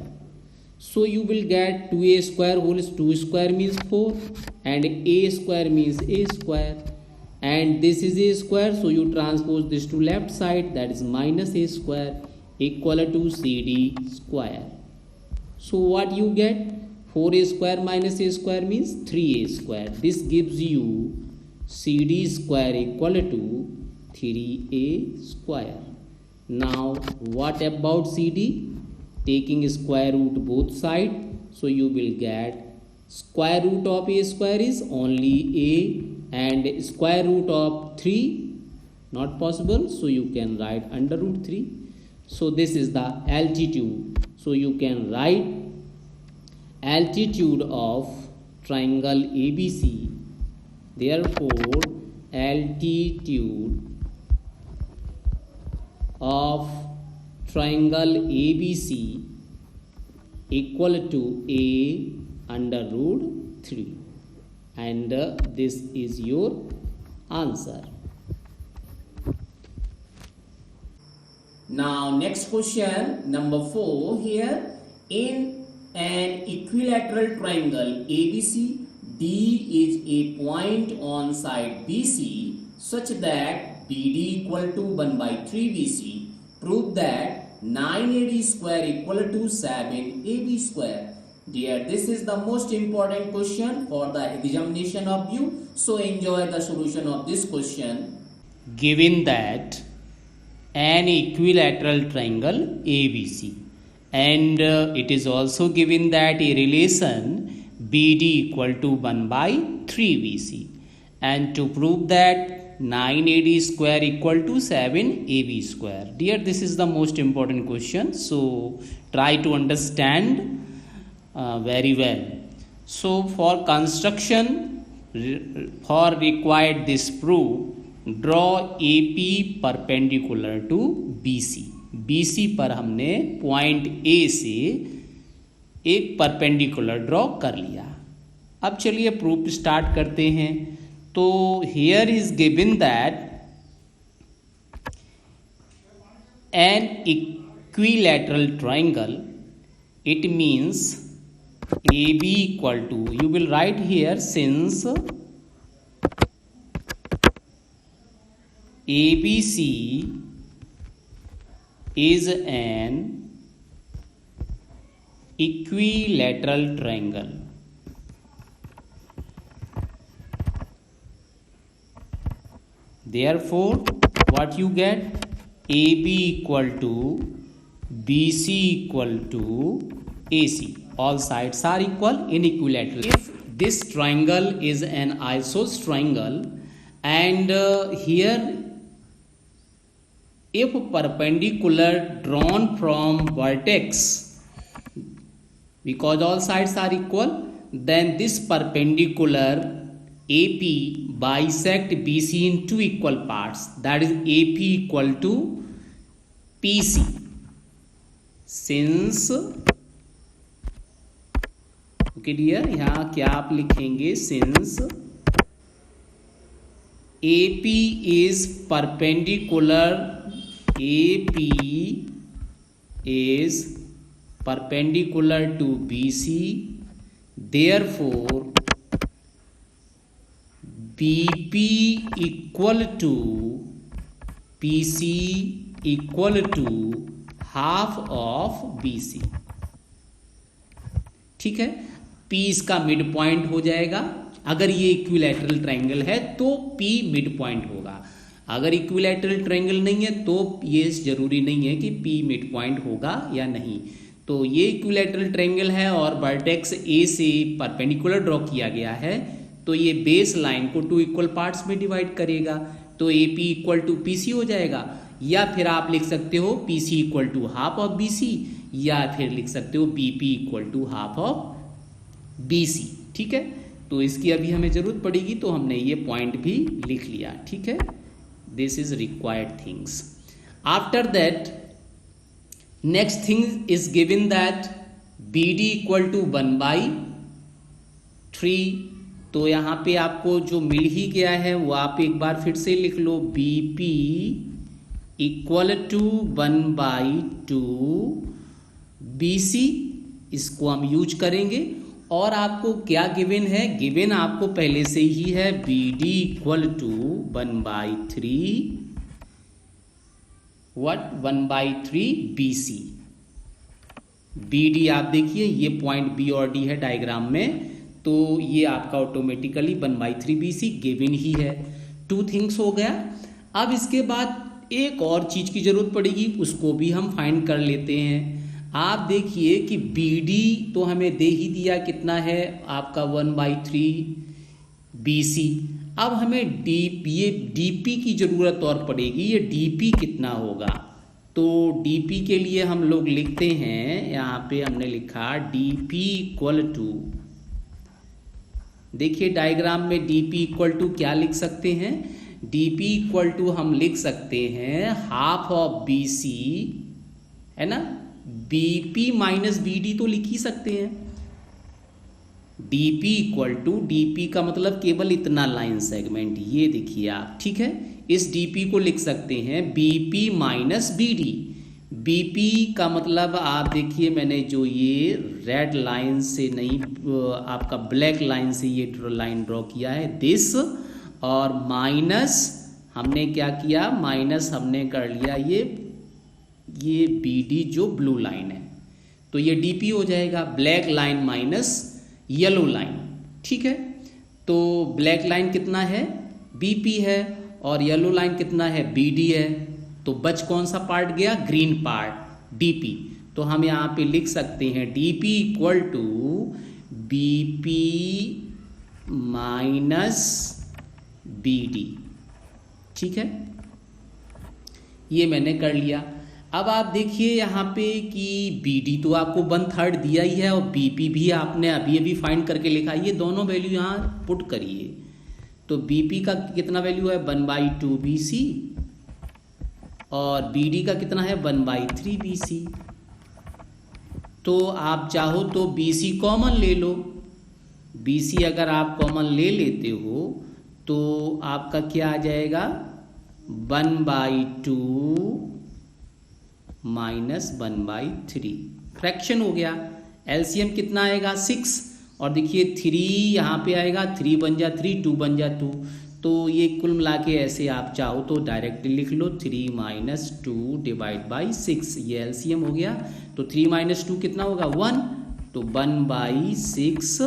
So you will get 2a square whole 2 square means 4 and a square means a square, and this is a square, so you transpose this to left side, that is minus a square equal to CD square. So what you get? 4a square minus a square means 3a square. This gives you CD square equal to 3a square. Now what about CD? Taking square root both sides, so you will get square root of a square is only a, and square root of 3 not possible, so you can write under root 3. So this is the altitude, so you can write altitude of triangle ABC. Therefore altitude of triangle ABC equal to a under root 3, and this is your answer. Now next question, number 4 here. In an equilateral triangle ABC, D is a point on side BC such that BD equal to 1 by 3 BC. Prove that 9AD square equal to 7AB square. Dear, this is the most important question for the examination of you. So enjoy the solution of this question. Given that an equilateral triangle ABC, and it is also given that a relation BD equal to 1 by 3 BC, and to prove that 9AD square equal to 7AB square. Dear, this is the most important question, so try to understand very well. So for construction, for required this proof, draw AP perpendicular to BC. BC पर हमने point A से एक perpendicular draw कर लिया. अब चलिए proof start करते हैं. तो here is given that an equilateral triangle, it means AB equal to, you will write here, since ABC is an equilateral triangle, therefore what you get? AB equal to BC equal to AC. All sides are equal in equilateral. If this triangle is an isosceles triangle, and here if perpendicular drawn from vertex, because all sides are equal, then this perpendicular AP bisect BC in two equal parts, that is AP equal to PC. Since okay dear, यहाँ क्या आप लिखेंगे? Since AP is perpendicular, AP is perpendicular to BC, therefore BP equal to PC equal to half of BC. ठीक है, P इसका mid point हो जाएगा. अगर ये इक्विलैटरल ट्रायंगल है तो P मिड पॉइंट होगा. अगर इक्विलैटरल ट्रायंगल नहीं है तो ये जरूरी नहीं है कि P मिड पॉइंट होगा या नहीं. तो ये इक्विलैटरल ट्रायंगल है और वर्टेक्स A से परपेंडिकुलर ड्रॉ किया गया है, तो ये बेस लाइन को टू इक्वल पार्ट्स में डिवाइड करेगा, तो AP इक्वल टू PC हो जाएगा. या फिर आप लिख सकते हो PC equal to half of BC, या फिर लिख सकते हो BP equal to half of BC. ठीक है, तो इसकी अभी हमें जरूरत पड़ेगी, तो हमने ये पॉइंट भी लिख लिया. ठीक है, this is required things. After that next thing is given that BD equal to 1 by 3 तो यहाँ पे आपको जो मिल ही गया है वो आप एक बार फिर से लिख लो, BP इक्वल टू 1/2 BC, इसको हम यूज करेंगे। और आपको क्या गिवन है, गिवन आपको पहले से ही है BD equal to 1/3 BC। BD आप देखिए ये पॉइंट B और D है डायग्राम में, तो ये आपका ऑटोमेटिकली 1/3 BC गिवन ही है। 2 थिंग्स हो गया। अब इसके बाद एक और चीज की जरूरत पड़ेगी, उसको भी हम फाइंड कर लेते हैं। आप देखिए कि BD तो हमें दे ही दिया, कितना है आपका 1/3 BC। अब हमें DP की जरूरत और पड़ेगी, ये DP कितना होगा। तो DP के लिए हम लोग लिखते हैं, यहाँ पे हमने लिखा DP इक्वल टू, देखिए डायग्राम में DP इक्वल टू क्या लिख सकते हैं, DP इक्वल टू हम लिख सकते हैं हाफ ऑफ BC, है ना। BP माइनस BD तो लिख ही सकते हैं। DP इक्वल टू, DP का मतलब केवल इतना लाइन सेगमेंट, ये देखिए आप, ठीक है। इस DP को लिख सकते हैं BP माइनस BD। BP का मतलब आप देखिए, मैंने जो ये रेड लाइन से नहीं, आपका ब्लैक लाइन से ये लाइन ड्रॉ किया है, दिस, और माइनस हमने क्या किया, माइनस हमने कर लिया ये BD जो ब्लू लाइन है, तो ये DP हो जाएगा, black line minus yellow line, ठीक है। तो ब्लैक लाइन कितना है, BP है, और येलो लाइन कितना है, BD है। तो बच कौन सा पार्ट गया, ग्रीन पार्ट, DP। तो हम यहाँ पे लिख सकते हैं DP equal to BP minus BD, ठीक है। ये मैंने कर लिया। अब आप देखिए यहाँ पे कि BD तो आपको 1/3 दिया ही है, और BP भी आपने अभी फाइंड करके लिखा, ये दोनों वैल्यू यहाँ पुट करिए। तो BP का कितना वैल्यू है, 1/2 BC, और BD का कितना है, 1/3 BC। तो आप चाहो तो BC कॉमन ले लो। BC अगर आप कॉमन ले लेते हो तो आपका क्या आ जाएगा, 1/2 माइनस 1/3, फ्रैक्शन हो गया। LCM कितना आएगा, 6, और देखिए 3 यहाँ पे आएगा, 3 बन जा 3, 2 बन जा 2। तो ये कुल मिला के ऐसे आप चाहो तो डायरेक्टली लिख लो, 3 माइनस 2 डिवाइड बाई 6, ये LCM हो गया। तो 3 माइनस 2 कितना होगा, 1, तो 1/6,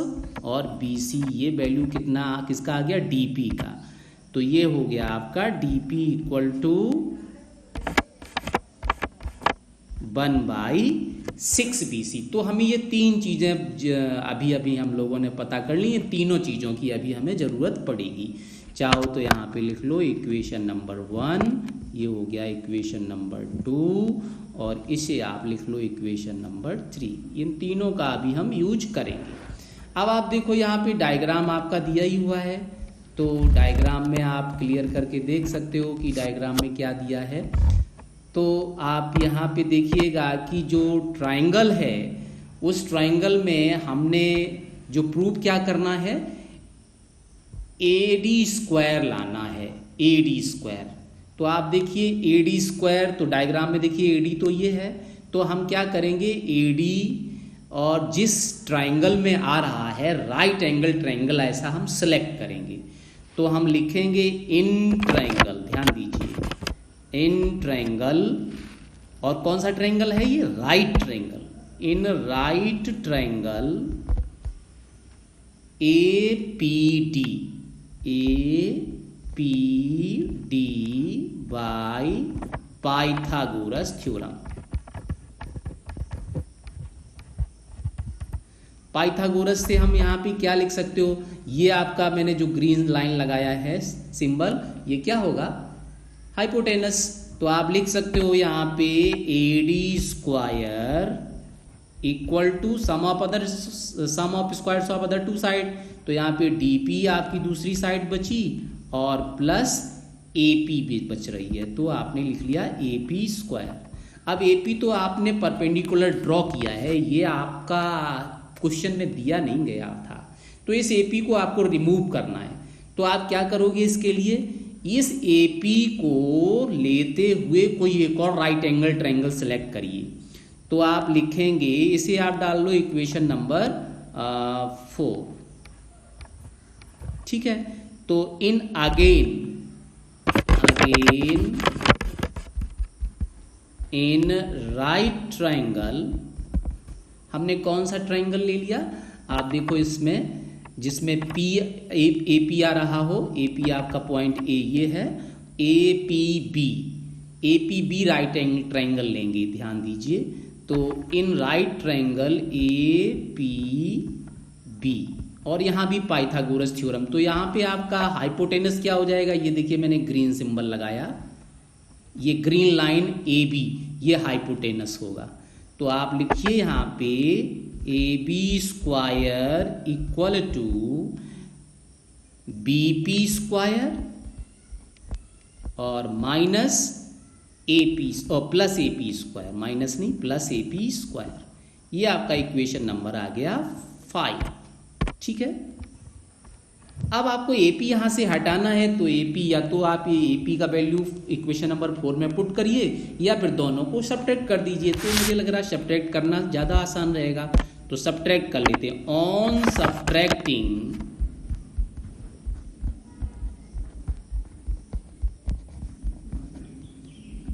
और BC ये वैल्यू कितना किसका आ गया, DP का। तो ये हो गया आपका DP इक्वल टू 1/6 BC। तो हमें ये 3 चीज़ें अभी हम लोगों ने पता कर ली, ये तीनों चीज़ों की अभी हमें ज़रूरत पड़ेगी। चाहो तो यहाँ पे लिख लो इक्वेशन नंबर 1, ये हो गया इक्वेशन नंबर 2, और इसे आप लिख लो इक्वेशन नंबर 3। इन तीनों का अभी हम यूज करेंगे। अब आप देखो यहाँ पे डायग्राम आपका दिया ही हुआ है, तो डायग्राम में आप क्लियर करके देख सकते हो कि डायग्राम में क्या दिया है। तो आप यहाँ पे देखिएगा कि जो ट्राइंगल है, उस ट्राइंगल में हमने जो प्रूव क्या करना है, AD स्क्वायर लाना है, AD स्क्वायर। तो आप देखिए AD स्क्वायर, तो डायग्राम में देखिए AD तो ये है, तो हम क्या करेंगे, AD और जिस ट्राइंगल में आ रहा है राइट एंगल ट्राइंगल, ऐसा हम सेलेक्ट करेंगे। तो हम लिखेंगे इन ट्राइंगल, ध्यान दीजिए, इन ट्राइंगल, और कौन सा ट्राइंगल है ये, right triangle. In right triangle APD by Pythagoras theorem. Pythagoras से हम यहाँ पे क्या लिख सकते हो, ये आपका मैंने जो ग्रीन लाइन लगाया है सिंबल, ये क्या होगा, हाइपोटेनस। तो आप लिख सकते हो यहाँ पे AD square equal to sum of squares of other 2 side. तो यहाँ पे DP आपकी दूसरी साइड बची, और प्लस AP भी बच रही है, तो आपने लिख लिया AP स्क्वायर। अब AP तो आपने परपेंडिकुलर ड्रॉ किया है, ये आपका क्वेश्चन में दिया नहीं गया था। तो इस AP को आपको रिमूव करना है। तो आप क्या करोगे, इसके लिए इस AP को लेते हुए कोई एक और राइट एंगल ट्रायंगल सेलेक्ट करिए। तो आप लिखेंगे, इसे आप डाल लो इक्वेशन नंबर 4, ठीक है। तो in again in right triangle, हमने कौन सा ट्रायंगल ले लिया, आप देखो इसमें, जिसमें AP आ रहा हो, AP आपका पॉइंट A ये है, APB राइट एंगल ट्रायंगल लेंगे, ध्यान दीजिए। तो इन राइट ट्रायंगल APB, और यहाँ भी पाइथागोरस थ्योरम। तो यहाँ पे आपका हाइपोटेनस क्या हो जाएगा, ये देखिए मैंने ग्रीन सिंबल लगाया, ये ग्रीन लाइन AB, ये हाइपोटेनस होगा। तो आप लिखिए यहाँ पे AB square equal to BP square और माइनस AP और प्लस AP स्क्वायर, माइनस नहीं प्लस AP स्क्वायर। ये आपका इक्वेशन नंबर आ गया 5, ठीक है। अब आपको AP यहाँ से हटाना है, तो AP या तो आप ये AP का वैल्यू इक्वेशन नंबर 4 में पुट करिए, या फिर दोनों को सब्ट्रैक्ट कर दीजिए। तो मुझे लग रहा है सब्ट्रैक्ट करना ज़्यादा आसान रहेगा, तो सब्ट्रैक्ट कर लेते हैं। On subtracting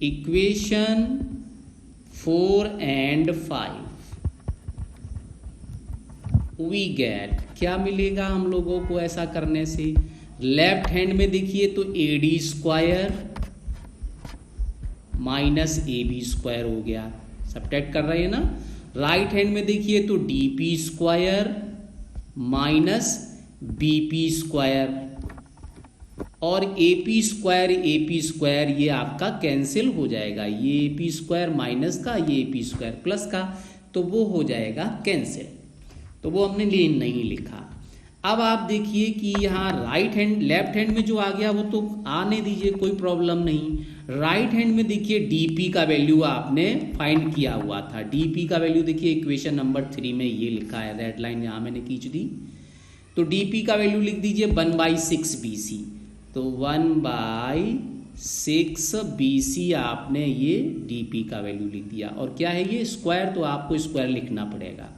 equation 4 and 5 we get, क्या मिलेगा हम लोगों को ऐसा करने से, लेफ्ट हैंड में देखिए तो AD square minus AB square हो गया, सब्ट्रैक्ट कर रहे हैं ना। राइट हैंड में देखिए तो DP square minus BP square, और AP स्क्वायर ये आपका कैंसिल हो जाएगा, ये AP स्क्वायर माइनस का, ये AP स्क्वायर प्लस का, तो वो हो जाएगा कैंसिल। तो वो हमने नहीं लिखा। अब आप देखिए कि यहाँ लेफ्ट हैंड में जो आ गया वो तो आने दीजिए, कोई प्रॉब्लम नहीं। राइट हैंड में देखिए DP का वैल्यू आपने फाइंड किया हुआ था, DP का वैल्यू देखिए इक्वेशन नंबर 3 में ये लिखा है, रेड लाइन यहाँ मैंने खींच दी। तो DP का वैल्यू लिख दीजिए 1/6 BC, तो 1/6 BC आपने ये DP का वैल्यू लिख दिया। और क्या है ये स्क्वायर, तो आपको स्क्वायर लिखना पड़ेगा,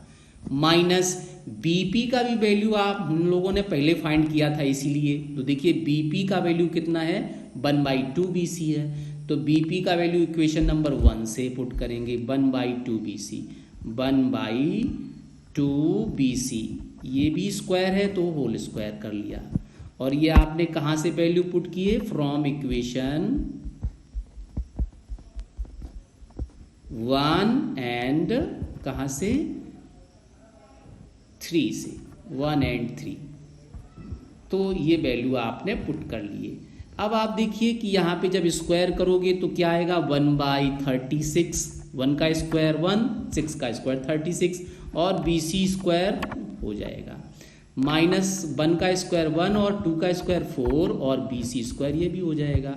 माइनस BP का भी वैल्यू आप हम लोगों ने पहले फाइंड किया था, इसीलिए तो देखिए BP का वैल्यू कितना है, 1/2 BC है। तो BP का वैल्यू इक्वेशन नंबर 1 से पुट करेंगे, 1/2 BC, 1/2 BC, ये भी स्क्वायर है तो होल स्क्वायर कर लिया। और ये आपने कहाँ से वैल्यू पुट किए, फ्रॉम इक्वेशन 1 एंड कहाँ से 3 से, 1 and 3, तो ये वैल्यू आपने पुट कर लिए। अब आप देखिए कि यहाँ पे जब स्क्वायर करोगे तो क्या आएगा, 1/36, 1 का स्क्वायर 1, 6 का स्क्वायर 36, और BC स्क्वायर हो जाएगा, माइनस 1 का स्क्वायर 1 और 2 का स्क्वायर 4 और BC स्क्वायर ये भी हो जाएगा।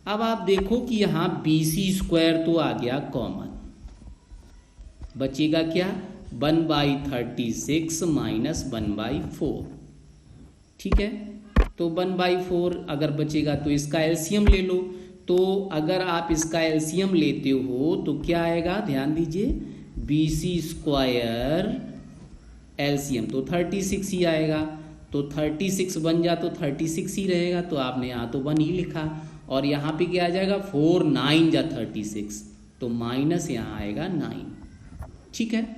अब आप देखो कि यहाँ BC स्क्वायर तो आ गया कॉमन, बचेगा क्या, 1/36 माइनस 1/4, ठीक है। तो 1/4 अगर बचेगा तो इसका एलसीएम ले लो। तो अगर आप इसका एलसीएम लेते हो तो क्या आएगा, ध्यान दीजिए, BC स्क्वायर एलसीएम तो 36 ही आएगा, तो 36 बन जा तो 36 ही रहेगा, तो आपने यहाँ तो 1 ही लिखा। और यहाँ पे क्या आ जाएगा, 4 9 जा 36, तो माइनस यहाँ आएगा 9, ठीक है।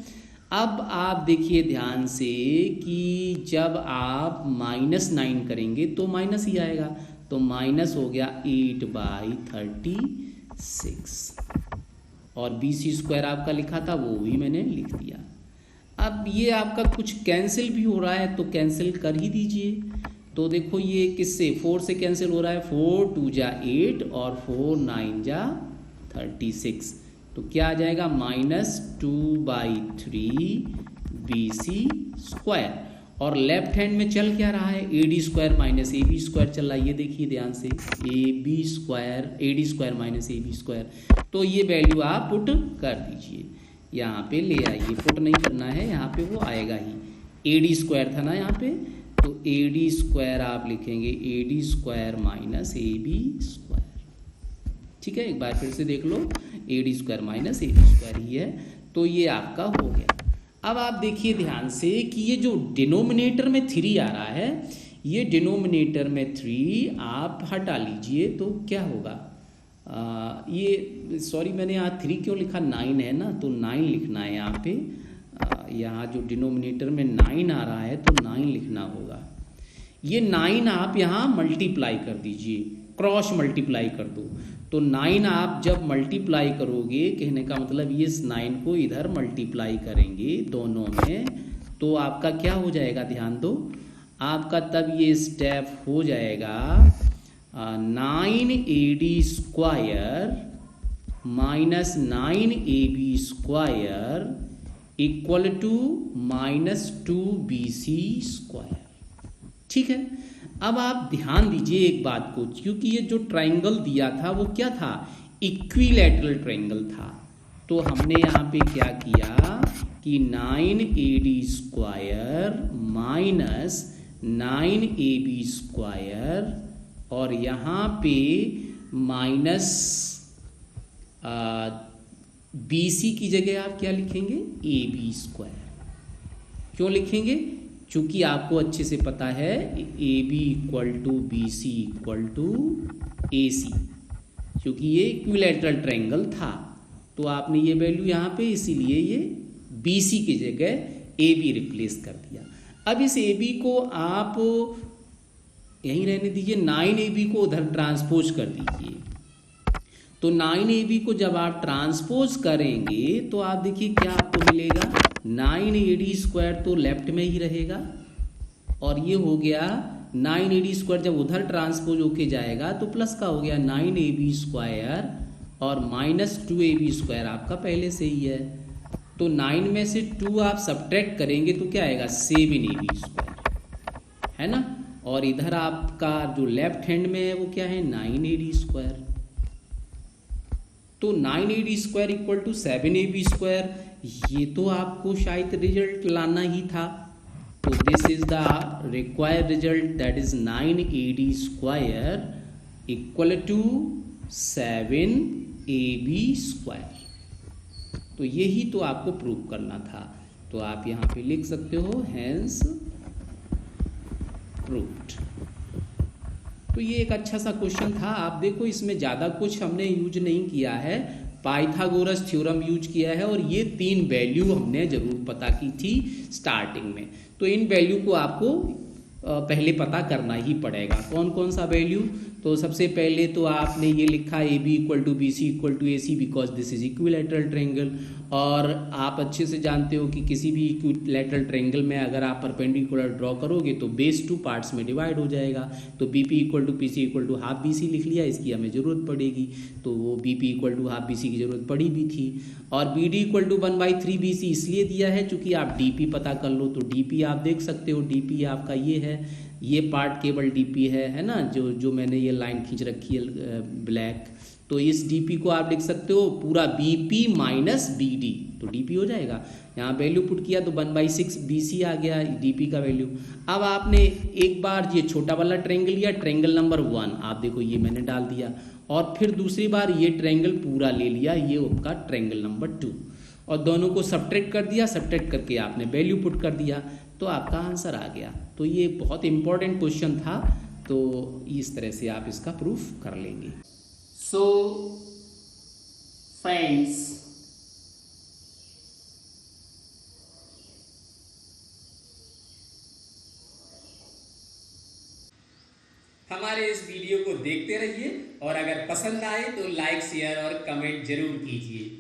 अब आप देखिए ध्यान से कि जब आप -9 करेंगे तो माइनस ही आएगा, तो माइनस हो गया 8/36, और BC स्क्वायर आपका लिखा था वो भी मैंने लिख दिया। अब ये आपका कुछ कैंसिल भी हो रहा है तो कैंसिल कर ही दीजिए। तो देखो ये किससे, 4 से कैंसिल हो रहा है, 4 2 जा 8 और 4 9 जा 36, तो क्या आ जाएगा, -2/3 BC स्क्वायर। और लेफ्ट हैंड में चल क्या रहा है, AD square minus AB square चल रहा है, ये देखिए ध्यान से, AD square minus AB square. तो ये वैल्यू आप पुट कर दीजिए, यहाँ पे ले आइए, पुट नहीं करना है, यहाँ पे वो आएगा ही, ए डी स्क्वायर था ना यहाँ पे, तो ए डी स्क्वायर आप लिखेंगे A D square minus A B square. ठीक है, एक बार फिर से देख लो, A D square minus A B square ही है, तो ये आपका हो गया। अब आप देखिए ध्यान से कि ये जो डिनोमिनेटर में 3 आ रहा है, ये डिनोमिनेटर में 3 आप हटा लीजिए तो क्या होगा, ये सॉरी मैंने यहाँ 3 क्यों लिखा, 9 है ना, तो 9 लिखना है यहाँ पे। यहाँ जो डिनोमिनेटर में 9 आ रहा है तो 9 लिखना होगा। ये 9 आप यहाँ मल्टीप्लाई कर दीजिए, क्रॉस मल्टीप्लाई कर दो, तो 9 आप जब मल्टीप्लाई करोगे, कहने का मतलब ये इस 9 को इधर मल्टीप्लाई करेंगे दोनों में, तो आपका क्या हो जाएगा, ध्यान दो, आपका तब ये स्टेप हो जाएगा 9 A D square minus 9 A B square equal to minus 2 B C square. ठीक है, अब आप ध्यान दीजिए एक बात को, क्योंकि ये जो ट्राइंगल दिया था वो क्या था, इक्विलैटरल ट्राइंगल था, तो हमने यहाँ पे क्या किया कि 9 A D square minus 9 A B square, और यहाँ पे माइनस बी सी की जगह आप क्या लिखेंगे, ए बी स्क्वायर। क्यों लिखेंगे, चूंकि आपको अच्छे से पता है A B equal to B C equal to A C, क्योंकि ये इक्विलैटरल ट्रायंगल था, तो आपने ये वैल्यू यहाँ पे इसीलिए ये बी सी की जगह ए बी रिप्लेस कर दिया। अब इस ए बी को आप यहीं रहने दीजिए, 9 ए बी को उधर ट्रांसपोज कर दीजिए, तो 9 ए बी को जब आप ट्रांसपोज करेंगे तो आप देखिए क्या आपको मिलेगा, 9 ए डी स्क्वायर तो लेफ्ट में ही रहेगा, और ये हो गया 9 ए डी स्क्वायर जब उधर ट्रांसपोज होके जाएगा तो प्लस का हो गया 9 ए बी स्क्वायर, और माइनस 2 ए बी स्क्वायर आपका पहले से ही है, तो 9 में से 2 आप सब्ट्रैक्ट करेंगे तो क्या आएगा, 7 ए बी स्क्वायर, है ना, और इधर आपका जो लेफ्ट हैंड में है वो क्या है, 9 ए डी स्क्वायर, तो 9 A D square equal to 7 A B square, ये तो आपको शायद रिजल्ट लाना ही था, तो this is the required result, that is 9 A D square equal to 7 A B square. तो यही तो आपको प्रूव करना था, तो आप यहाँ पे लिख सकते हो हैंस प्रूव्ड। तो ये एक अच्छा सा क्वेश्चन था, आप देखो इसमें ज़्यादा कुछ हमने यूज नहीं किया है, पाइथागोरस थ्योरम यूज किया है, और ये 3 वैल्यू हमने जरूर पता की थी स्टार्टिंग में, तो इन वैल्यू को आपको पहले पता करना ही पड़ेगा। कौन कौन सा वैल्यू, तो सबसे पहले तो आपने ये लिखा A B equal to B C equal to A C because this is equilateral triangle, और आप अच्छे से जानते हो कि किसी भी इक्विलैटरल ट्रायंगल में अगर आप परपेंडिकुलर ड्रॉ करोगे तो बेस 2 पार्ट्स में डिवाइड हो जाएगा, तो B P equal to P C equal to half B C लिख लिया, इसकी हमें ज़रूरत पड़ेगी, तो वो B P equal to half B C की ज़रूरत पड़ी भी थी, और B D equal to 1/3 B C इसलिए दिया है चूँकि आप डी पी पता कर लो, तो डी पी आप देख सकते हो, डी पी आपका ये है, ये पार्ट केवल डीपी है ना, जो मैंने ये लाइन खींच रखी है ब्लैक, तो इस डीपी को आप लिख सकते हो पूरा बीपी माइनस बीडी, तो डीपी हो जाएगा, यहाँ वैल्यू पुट किया तो 1/6 बीसी आ गया डीपी का वैल्यू। अब आपने एक बार ये छोटा वाला ट्रायंगल लिया, ट्रायंगल नंबर 1 आप देखो ये मैंने डाल दिया, और फिर दूसरी बार ये ट्रायंगल पूरा ले लिया, ये आपका ट्रायंगल नंबर 2, और दोनों को सब्ट्रैक्ट कर दिया, सब्ट्रैक्ट करके आपने वैल्यू पुट कर दिया, तो आपका आंसर आ गया। तो ये बहुत इंपॉर्टेंट क्वेश्चन था, तो इस तरह से आप इसका प्रूफ कर लेंगे। सो फ्रेंड्स, हमारे इस वीडियो को देखते रहिए, और अगर पसंद आए तो लाइक शेयर और कमेंट जरूर कीजिए।